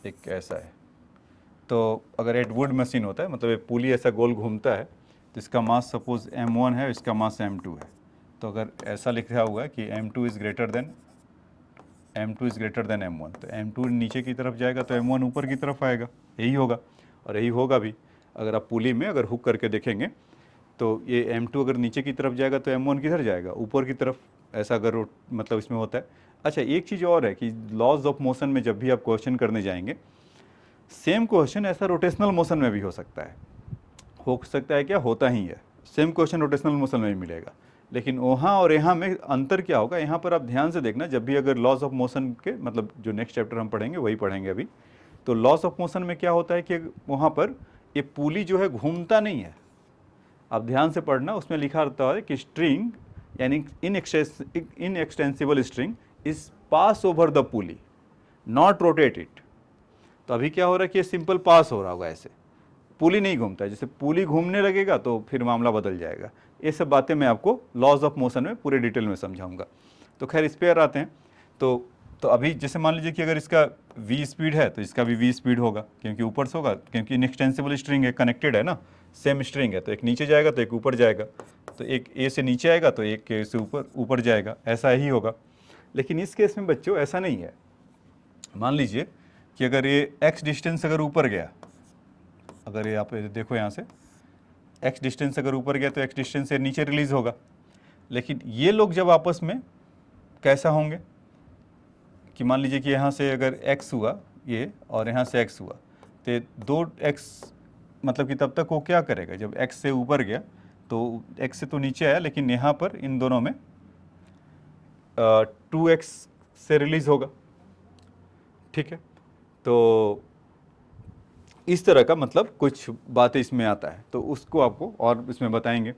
एक ऐसा है। तो अगर एक वुड मशीन होता है, मतलब ये पुली ऐसा गोल घूमता है, तो इसका मास सपोज m1 है, इसका मास m2 है। तो अगर ऐसा लिखा हुआ है कि m2 is greater than m1, तो m2 नीचे की तरफ जाएगा तो m1 ऊपर की तरफ आएगा, यही होगा। और यही होगा भी, अगर आप पुली में अगर हुक करके देखेंगे तो ये m2 अगर नीचे की तरफ जाएगा तो m1 किधर जाएगा, ऊपर की तरफ। ऐसा अगर मतलब इसमें होता है। अच्छा, एक चीज़ और है कि लॉज ऑफ मोशन में जब भी आप क्वेश्चन करने जाएंगे, सेम क्वेश्चन ऐसा रोटेशनल मोशन में भी हो सकता है क्या, होता ही है। सेम क्वेश्चन रोटेशनल मोशन में भी मिलेगा, लेकिन वहाँ और यहाँ में अंतर क्या होगा, यहाँ पर आप ध्यान से देखना। जब भी अगर लॉज ऑफ मोशन के मतलब जो नेक्स्ट चैप्टर हम पढ़ेंगे वही पढ़ेंगे अभी, तो लॉस ऑफ मोशन में क्या होता है कि वहाँ पर ये पुली जो है घूमता नहीं है। आप ध्यान से पढ़ना, उसमें लिखा रहता है कि स्ट्रिंग यानी inextensible string is pass over the pulley, not rotate it. तो अभी क्या हो रहा है कि ये सिंपल पास हो रहा होगा, ऐसे पुली नहीं घूमता है। जैसे पुली घूमने लगेगा तो फिर मामला बदल जाएगा। ये सब बातें मैं आपको लॉज ऑफ मोशन में पूरे डिटेल में समझाऊंगा। तो खैर इस पर आते हैं। तो अभी जैसे मान लीजिए कि अगर इसका v स्पीड है तो इसका भी v स्पीड होगा, क्योंकि ऊपर से होगा, क्योंकि इनएक्सटेंसिबल स्ट्रिंग है, कनेक्टेड है ना, सेम स्ट्रिंग है। तो एक नीचे जाएगा तो एक ऊपर जाएगा, तो एक a से नीचे आएगा तो एक a से ऊपर जाएगा, ऐसा ही होगा। लेकिन इस केस में बच्चों ऐसा नहीं है। मान लीजिए कि अगर ये x डिस्टेंस अगर ऊपर गया, अगर ये आप देखो यहाँ से x डिस्टेंस अगर ऊपर गया तो x डिस्टेंस से नीचे रिलीज होगा। लेकिन ये लोग जब आपस में कैसा होंगे कि मान लीजिए कि यहाँ से अगर x हुआ ये और यहाँ से x हुआ, तो दो x मतलब कि तब तक वो क्या करेगा, जब x से ऊपर गया तो x से तो नीचे आया, लेकिन यहाँ पर इन दोनों में 2x से रिलीज होगा। ठीक है, तो इस तरह का मतलब कुछ बातें इसमें आता है, तो उसको आपको और इसमें बताएंगे।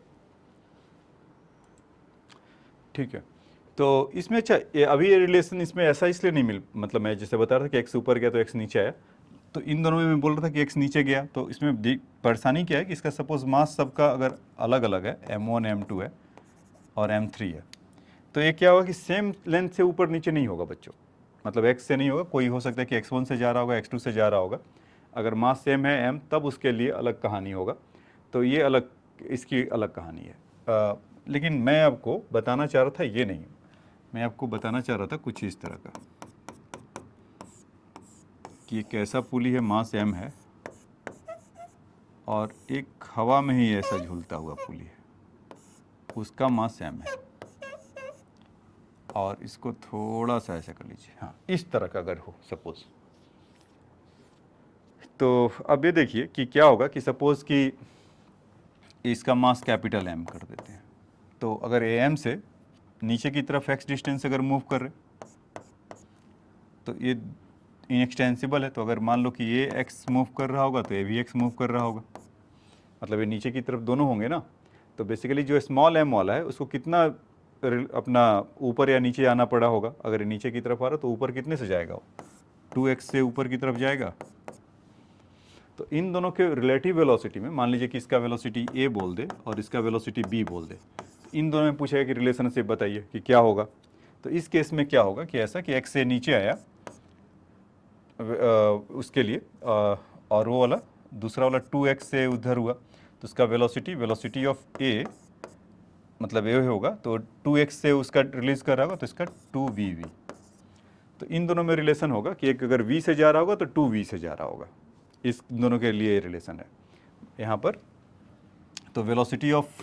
ठीक है, तो इसमें अच्छा अभी ये रिलेशन इसमें ऐसा इसलिए नहीं मतलब मैं जैसे बता रहा था कि x ऊपर गया तो x नीचे आया, तो इन दोनों में मैं बोल रहा था कि एक्स नीचे गया, तो इसमें परेशानी क्या है कि इसका सपोज मास सबका अगर अलग अलग है, m1 m2 है और m3 है, तो ये क्या होगा कि सेम लेंथ से ऊपर नीचे नहीं होगा बच्चों, मतलब x से नहीं होगा, कोई हो सकता है कि x1 से जा रहा होगा, x2 से जा रहा होगा। अगर मास सेम है m, तब उसके लिए अलग कहानी होगा। तो ये अलग, इसकी अलग कहानी है। लेकिन मैं आपको बताना चाह रहा था ये नहीं, मैं आपको बताना चाह रहा था कुछ इस तरह का कि एक ऐसा पुली है, मास m है और एक हवा में ही ऐसा झूलता हुआ पुली है, उसका मास m है, और इसको थोड़ा सा ऐसा कर लीजिए, हाँ इस तरह का अगर हो सपोज, तो अब ये देखिए कि क्या होगा कि सपोज कि इसका मास कैपिटल M कर देते हैं, तो अगर AM से नीचे की तरफ x डिस्टेंस अगर मूव कर रहे तो ये इनएक्सटेंसिबल है, तो अगर मान लो कि ये x मूव कर रहा होगा तो ये भी x मूव कर रहा होगा, मतलब ये नीचे की तरफ दोनों होंगे ना। तो बेसिकली जो स्मॉल m वाला है उसको कितना अपना ऊपर या नीचे आना पड़ा होगा, अगर ये नीचे की तरफ आ रहा तो ऊपर कितने से जाएगा, वो 2x से ऊपर की तरफ जाएगा। तो इन दोनों के रिलेटिव वेलोसिटी में मान लीजिए कि इसका वेलोसिटी a बोल दे और इसका वेलोसिटी b बोल दे, इन दोनों में पूछेगा कि रिलेशनशिप बताइए कि क्या होगा। तो इस केस में क्या होगा कि ऐसा कि x से नीचे आया उसके लिए और वो वाला दूसरा वाला 2x से उधर हुआ, तो उसका वेलोसिटी ऑफ a मतलब ये होगा, तो 2x से उसका रिलीज कर रहा होगा तो इसका 2vv। तो इन दोनों में रिलेशन होगा कि एक अगर v से जा रहा होगा तो 2v से जा रहा होगा, इस दोनों के लिए रिलेशन है यहाँ पर। तो velocity of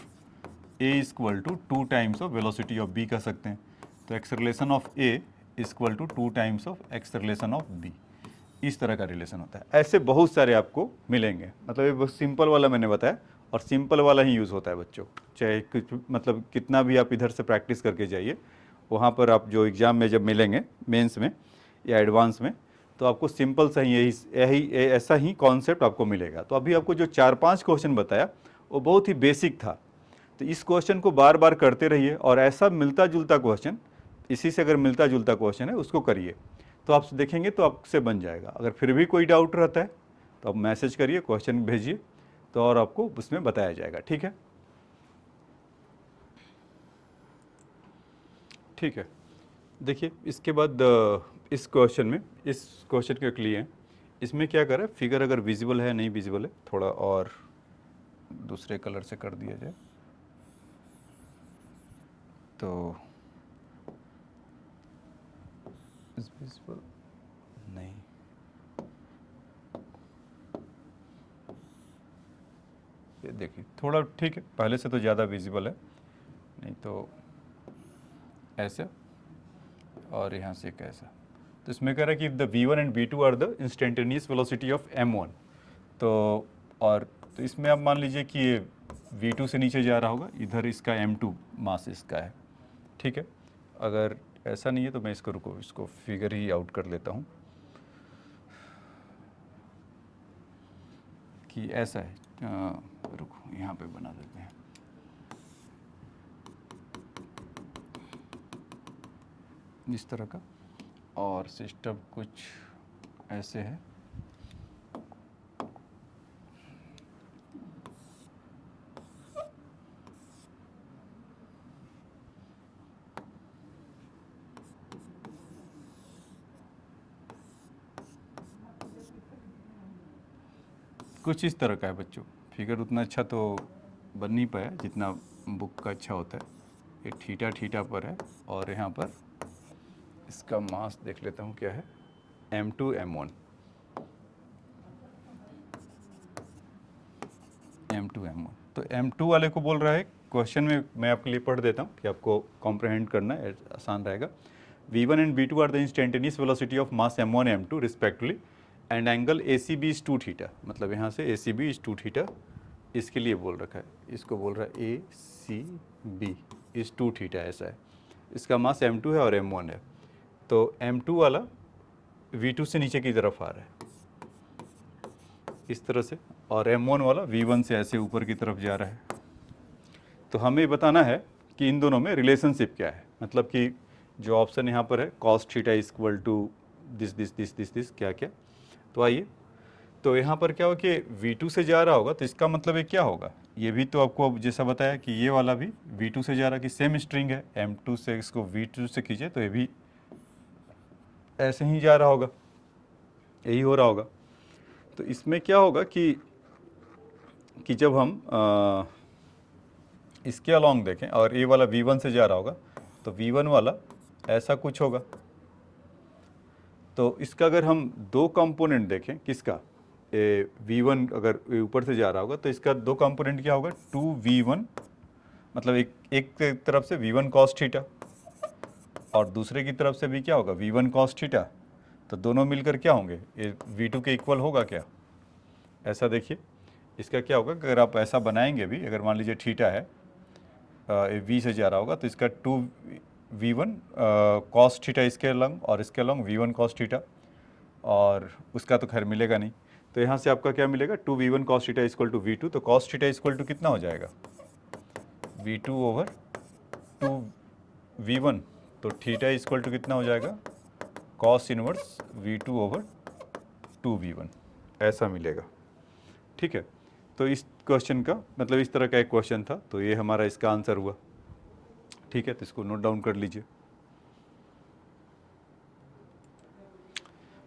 a equal to 2 times of velocity of b कह सकते हैं। तो acceleration of a equal to 2 times of acceleration of b, इस तरह का रिलेशन होता है। ऐसे बहुत सारे आपको मिलेंगे, मतलब ये बहुत सिंपल वाला मैंने बताया, और सिंपल वाला ही यूज़ होता है बच्चों, चाहे कुछ मतलब कितना भी आप इधर से प्रैक्टिस करके जाइए, वहाँ पर आप जो एग्ज़ाम में जब मिलेंगे मेंस में या एडवांस में, तो आपको सिंपल सा ही यही ऐसा ही कॉन्सेप्ट आपको मिलेगा। तो अभी आपको जो 4-5 क्वेश्चन बताया वो बहुत ही बेसिक था, तो इस क्वेश्चन को बार बार करते रहिए, और ऐसा मिलता जुलता क्वेश्चन, इसी से अगर मिलता जुलता क्वेश्चन है उसको करिए, तो आप देखेंगे तो आपसे बन जाएगा। अगर फिर भी कोई डाउट रहता है तो आप मैसेज करिए, क्वेश्चन भेजिए, तो और आपको उसमें बताया जाएगा। ठीक है, ठीक है। देखिए इसके बाद इस क्वेश्चन में, इस क्वेश्चन के लिए इसमें क्या करें, फिगर अगर विजिबल है नहीं विजिबल है, थोड़ा और दूसरे कलर से कर दिया जाए तो विजिबल नहीं, ये देखिए थोड़ा ठीक है, पहले से तो ज़्यादा विजिबल है, नहीं तो ऐसा और यहाँ से कैसा। तो इसमें कह रहा है कि the v1 and v2 are the instantaneous velocity of m1, तो और तो इसमें आप मान लीजिए कि ये v2 से नीचे जा रहा होगा, इधर इसका m2 मास इसका है। ठीक है, अगर ऐसा नहीं है तो मैं इसको रुको, इसको फिगर ही आउट कर लेता हूँ कि ऐसा है, रुको यहाँ पे बना देते हैं। इस तरह का, और सिस्टम कुछ ऐसे है। कुछ इस तरह का है बच्चों, फिगर उतना अच्छा तो बन नहीं पाया जितना बुक का अच्छा होता है। ये थीटा थीटा पर है, और यहाँ पर इसका मास देख लेता हूँ क्या है, m2 m1, m2 m1। तो m2 वाले को बोल रहा है क्वेश्चन में, मैं आपके लिए पढ़ देता हूँ कि आपको कॉम्प्रहेंड करना है, आसान रहेगा। v1 and v2 are the instantaneous velocity of mass m1 m2 respectively, and angle ACB is 2 theta, मतलब यहाँ से ACB इज 2 थीटा, इसके लिए बोल रखा है, इसको बोल रहा है ACB इज 2 थीटा, ऐसा है। इसका मास m2 है और m1 है, तो m2 वाला v2 से नीचे की तरफ आ रहा है इस तरह से, और m1 वाला v1 से ऐसे ऊपर की तरफ जा रहा है। तो हमें बताना है कि इन दोनों में रिलेशनशिप क्या है, मतलब कि जो ऑप्शन यहाँ पर है cos theta equal to this this this this this क्या क्या। तो आइए तो यहाँ पर क्या हो कि V2 से जा रहा होगा, तो इसका मतलब ये क्या होगा, ये भी तो आपको अब जैसा बताया कि ये वाला भी V2 से जा रहा, कि सेम स्ट्रिंग है, M2 से इसको V2 से खींचे तो ये भी ऐसे ही जा रहा होगा, यही हो रहा होगा। तो इसमें क्या होगा कि जब हम इसके अलॉन्ग देखें और ये वाला V1 से जा रहा होगा, तो V1 वाला ऐसा कुछ होगा। तो इसका अगर हम दो कंपोनेंट देखें, किसका, V1 अगर ऊपर से जा रहा होगा तो इसका दो कंपोनेंट क्या होगा, 2V1, मतलब एक तरफ से V1 cos थीटा और दूसरे की तरफ से भी क्या होगा, V1 cos थीटा। तो दोनों मिलकर क्या होंगे, ये V2 के इक्वल होगा क्या, ऐसा देखिए। इसका क्या होगा, अगर आप ऐसा बनाएंगे भी, अगर मान लीजिए थीटा है, V से जा रहा होगा, तो इसका 2V1 cos थीटा इसके अलॉन्ग और इसके अलॉन्ग V1 cos थीटा, और उसका तो खैर मिलेगा नहीं। तो यहाँ से आपका क्या मिलेगा, 2V1 cos theta equal to V2। तो cos थीटा इक्वल टू कितना हो जाएगा, V2 ओवर 2V1। तो थीटा इक्वल टू कितना हो जाएगा, cos inverse V2 over 2V1, ऐसा मिलेगा। ठीक है, तो इस क्वेश्चन का मतलब इस तरह का एक क्वेश्चन था, तो ये हमारा इसका आंसर हुआ। ठीक है, तो इसको नोट डाउन कर लीजिए।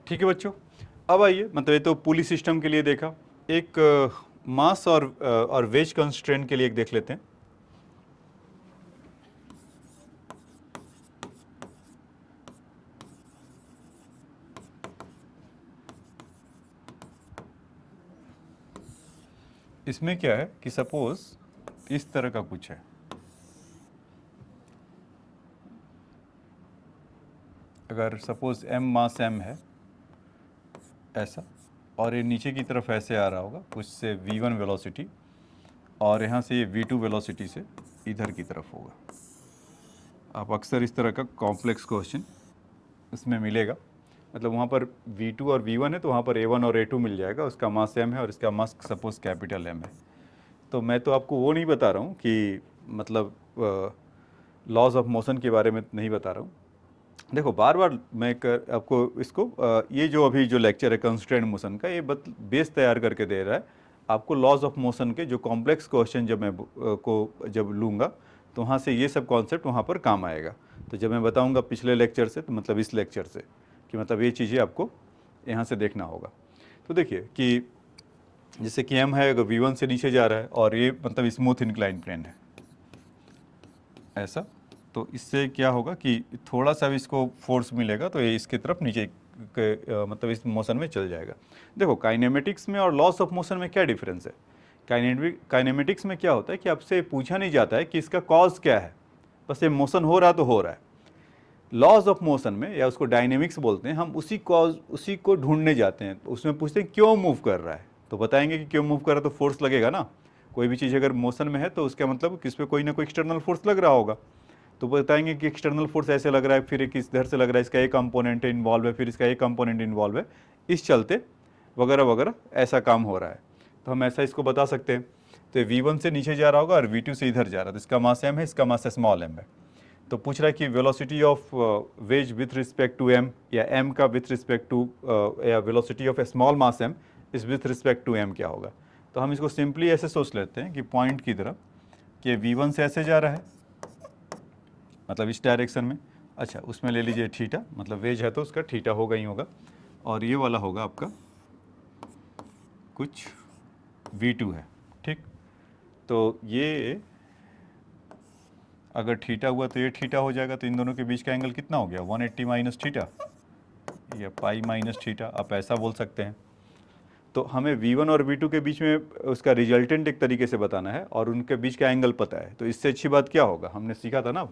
ठीक है बच्चों, अब आइए, मतलब ये तो पुली सिस्टम के लिए देखा, एक मास और वेज कंस्ट्रेंट के लिए एक देख लेते हैं। इसमें क्या है कि सपोज इस तरह का कुछ है, अगर सपोज m मास m है ऐसा, और ये नीचे की तरफ ऐसे आ रहा होगा कुछ से v1 वेलोसिटी, और यहाँ से ये v2 वेलोसिटी से इधर की तरफ होगा। आप अक्सर इस तरह का कॉम्प्लेक्स क्वेश्चन इसमें मिलेगा, मतलब वहाँ पर v2 और v1 है तो वहाँ पर a1 और a2 मिल जाएगा, उसका मास m है और इसका मास सपोज कैपिटल M है। तो मैं तो आपको वो नहीं बता रहा हूँ कि मतलब लॉज ऑफ मोशन के बारे में नहीं बता रहा हूँ। देखो बार बार मैं आपको इसको ये जो अभी जो लेक्चर है कंस्ट्रेंट मोशन का, ये बेस तैयार करके दे रहा है आपको लॉज ऑफ मोशन के जो कॉम्प्लेक्स क्वेश्चन जब मैं जब लूँगा तो वहाँ से ये सब कॉन्सेप्ट वहाँ पर काम आएगा। तो जब मैं बताऊँगा पिछले लेक्चर से, तो मतलब इस लेक्चर से, कि मतलब ये चीज़ें आपको यहाँ से देखना होगा। तो देखिए कि जैसे कि M है, अगर V1 से नीचे जा रहा है और ये मतलब स्मूथ इंक्लाइन प्लेन है ऐसा, तो इससे क्या होगा कि थोड़ा सा भी इसको फोर्स मिलेगा तो ये इसकी तरफ नीचे मतलब इस मोशन में चल जाएगा। देखो काइनेमेटिक्स में और लॉस ऑफ मोशन में क्या डिफरेंस है, काइनेमेटिक्स में क्या होता है कि आपसे पूछा नहीं जाता है कि इसका कॉज क्या है, बस ये मोशन हो रहा तो हो रहा है। लॉज ऑफ मोशन में, या उसको डायनेमिक्स बोलते हैं, हम उसी को ढूंढने जाते हैं, उसमें पूछते हैं क्यों मूव कर रहा है, तो बताएंगे कि क्यों मूव कर रहा है, तो फोर्स लगेगा ना। कोई भी चीज़ अगर मोशन में है तो उसका मतलब किस पे कोई ना कोई एक्सटर्नल फोर्स लग रहा होगा, तो बताएंगे कि एक्सटर्नल फोर्स ऐसे लग रहा है, फिर किस इधर से लग रहा है, इसका एक कंपोनेंट इन्वॉल्व है, फिर इसका एक कंपोनेंट इन्वॉल्व है, इस चलते वगैरह वगैरह ऐसा काम हो रहा है। तो हम ऐसा इसको बता सकते हैं। तो V1 से नीचे जा रहा होगा और V2 से इधर जा रहा है, तो इसका मास m है, इसका मास स्मॉल m है। तो पूछ रहा है कि velocity of wedge with respect to m, या m का विथ रिस्पेक्ट टू, या velocity of a small mass m is with respect to m क्या होगा। तो हम इसको सिंपली ऐसे सोच लेते हैं कि पॉइंट की तरफ कि V1 से ऐसे जा रहा है, मतलब इस डायरेक्शन में, अच्छा उसमें ले लीजिए थीटा, मतलब वेज है तो उसका थीटा होगा ही होगा, और ये वाला होगा आपका कुछ V2 है। ठीक, तो ये अगर थीटा हुआ तो ये थीटा हो जाएगा, तो इन दोनों के बीच का एंगल कितना हो गया, 180 माइनस थीटा, या पाई माइनस थीटा, आप ऐसा बोल सकते हैं। तो हमें V1 और V2 के बीच में उसका रिजल्टेंट एक तरीके से बताना है और उनके बीच का एंगल पता है। तो इससे अच्छी बात क्या होगा, हमने सीखा था ना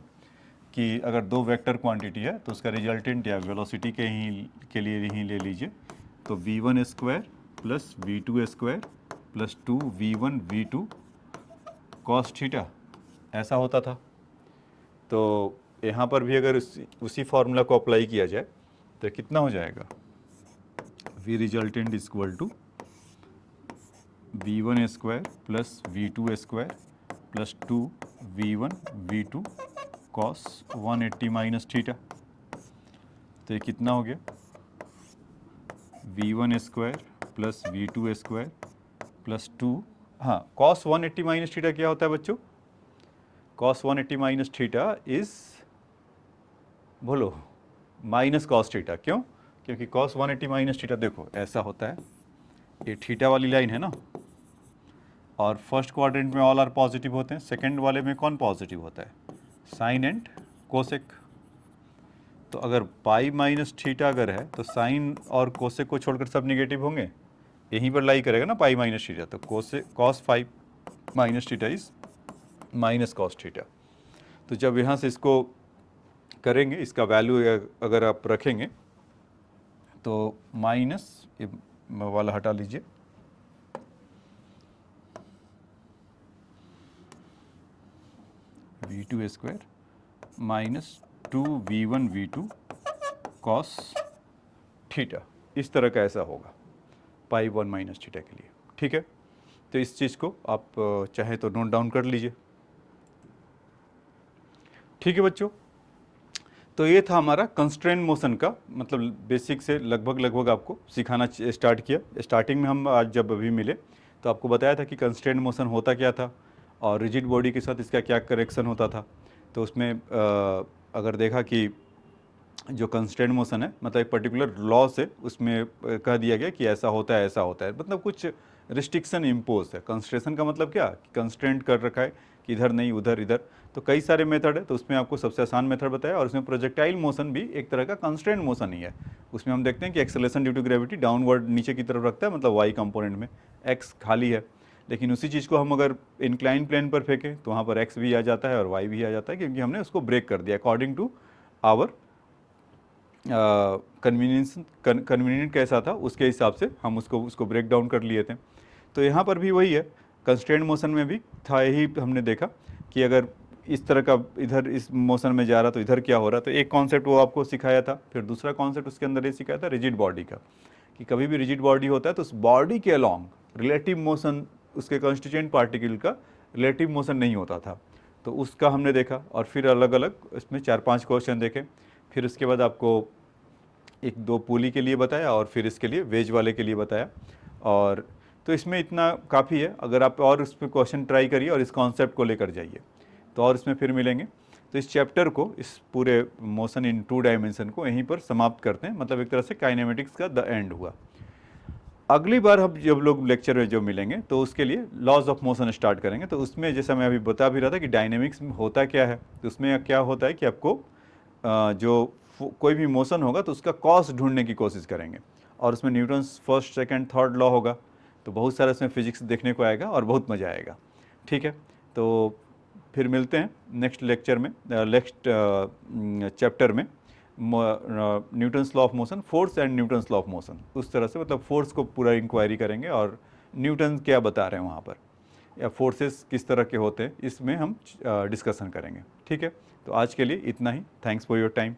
कि अगर दो वेक्टर क्वांटिटी है तो उसका रिजल्टेंट या वेलोसिटी के लिए ही ले लीजिए, तो V1 square plus V2 square plus 2V1 V2 cos theta, ऐसा होता था। तो यहाँ पर भी अगर उसी फॉर्मूला को अप्लाई किया जाए तो कितना हो जाएगा, V resultant equal to V1 square plus V2 square plus 2V1 V2 cos 180 minus theta. तो ये कितना हो गया, V1 square plus v2 plus 2, हाँ cos 180 माइनस थीटा क्या होता है बच्चों? cos 180 माइनस थीटा इज, बोलो, माइनस cos थीटा। क्यों? क्योंकि cos 180 माइनस थीटा देखो ऐसा होता है, ये थीटा वाली लाइन है ना, और फर्स्ट क्वाड्रेंट में ऑल आर पॉजिटिव होते हैं, सेकंड वाले में कौन पॉजिटिव होता है? Sine and cosec. तो अगर पाई माइनस थीटा अगर है तो साइन और कोसेक को छोड़कर सब निगेटिव होंगे, यहीं पर लाई करेगा ना पाई माइनस थीटा, तो cosec cos 5 minus theta is minus cos theta. तो जब यहाँ से इसको करेंगे, इसका वैल्यू अगर आप रखेंगे तो माइनस, ये वाला हटा लीजिए, v2 minus 2v1 v2 cos theta, इस तरह का ऐसा होगा पाई 1 माइनस थीटा के लिए। ठीक है, तो इस चीज़ को आप चाहे तो नोट डाउन कर लीजिए। ठीक है बच्चों, तो ये था हमारा कंस्ट्रेंट मोशन का, मतलब बेसिक से लगभग आपको सिखाना स्टार्ट किया। स्टार्टिंग में हम आज जब अभी मिले तो आपको बताया था कि कंस्ट्रेंट मोशन होता क्या था और रिजिड बॉडी के साथ इसका क्या करेक्शन होता था। तो उसमें अगर देखा कि जो कंस्ट्रेंट मोशन है, मतलब एक पर्टिकुलर लॉ से उसमें कह दिया गया कि ऐसा होता है, ऐसा होता है, मतलब कुछ रिस्ट्रिक्शन इम्पोज है। कंस्ट्रेशन का मतलब क्या, कंस्ट्रेंट कर रखा है कि इधर नहीं उधर इधर। तो कई सारे मेथड है, तो उसमें आपको सबसे आसान मेथड बताया, और उसमें प्रोजेक्टाइल मोशन भी एक तरह का कंस्ट्रेंट मोशन ही है। उसमें हम देखते हैं कि acceleration due to gravity downward नीचे की तरफ रखता है, मतलब वाई कंपोनेंट में एक्स खाली है, लेकिन उसी चीज़ को हम अगर इंक्लाइन प्लेन पर फेंकें तो वहाँ पर एक्स भी आ जाता है और वाई भी आ जाता है, क्योंकि हमने उसको ब्रेक कर दिया अकॉर्डिंग टू आवर कन्वीनियंट कैसा था उसके हिसाब से हम उसको ब्रेक डाउन कर लिए थे। तो यहाँ पर भी वही है, कंस्ट्रेंट मोशन में भी था, यही हमने देखा कि अगर इस तरह का इधर इस मोशन में जा रहा तो इधर क्या हो रहा। तो एक कॉन्सेप्ट वो आपको सिखाया था, फिर दूसरा कॉन्सेप्ट उसके अंदर ये सिखाया था रिजिड बॉडी का, कि कभी भी रिजिड बॉडी होता है तो उस बॉडी के अलॉन्ग रिलेटिव मोशन, उसके कॉन्स्टिट्यूएंट पार्टिकल का रिलेटिव मोशन नहीं होता था। तो उसका हमने देखा, और फिर अलग अलग इसमें 4-5 क्वेश्चन देखे। फिर उसके बाद आपको एक 2 पुली के लिए बताया, और फिर इसके लिए वेज वाले के लिए बताया। और तो इसमें इतना काफ़ी है, अगर आप और उस पर क्वेश्चन ट्राई करिए और इस कॉन्सेप्ट को लेकर जाइए तो और इसमें फिर मिलेंगे। तो इस चैप्टर को, इस पूरे मोशन इन 2 डायमेंशन को यहीं पर समाप्त करते हैं, मतलब एक तरह से काइनेमेटिक्स का द एंड हुआ। अगली बार हम जब लोग लेक्चर में जो मिलेंगे तो उसके लिए लॉज ऑफ मोशन स्टार्ट करेंगे। तो उसमें जैसा मैं अभी बता भी रहा था कि डायनेमिक्स होता क्या है, तो उसमें क्या होता है कि आपको जो कोई भी मोशन होगा तो उसका कॉस ढूंढने की कोशिश करेंगे, और उसमें Newton's first second third law होगा। तो बहुत सारा उसमें फिजिक्स देखने को आएगा और बहुत मज़ा आएगा। ठीक है, तो फिर मिलते हैं नेक्स्ट लेक्चर में, नेक्स्ट चैप्टर में, Newton's law of motion, force and Newton's law of motion. उस तरह से मतलब फोर्स को पूरा इंक्वायरी करेंगे और न्यूटन क्या बता रहे हैं वहाँ पर, या फोर्सेस किस तरह के होते हैं, इसमें हम डिस्कशन करेंगे। ठीक है, तो आज के लिए इतना ही। Thanks for your time.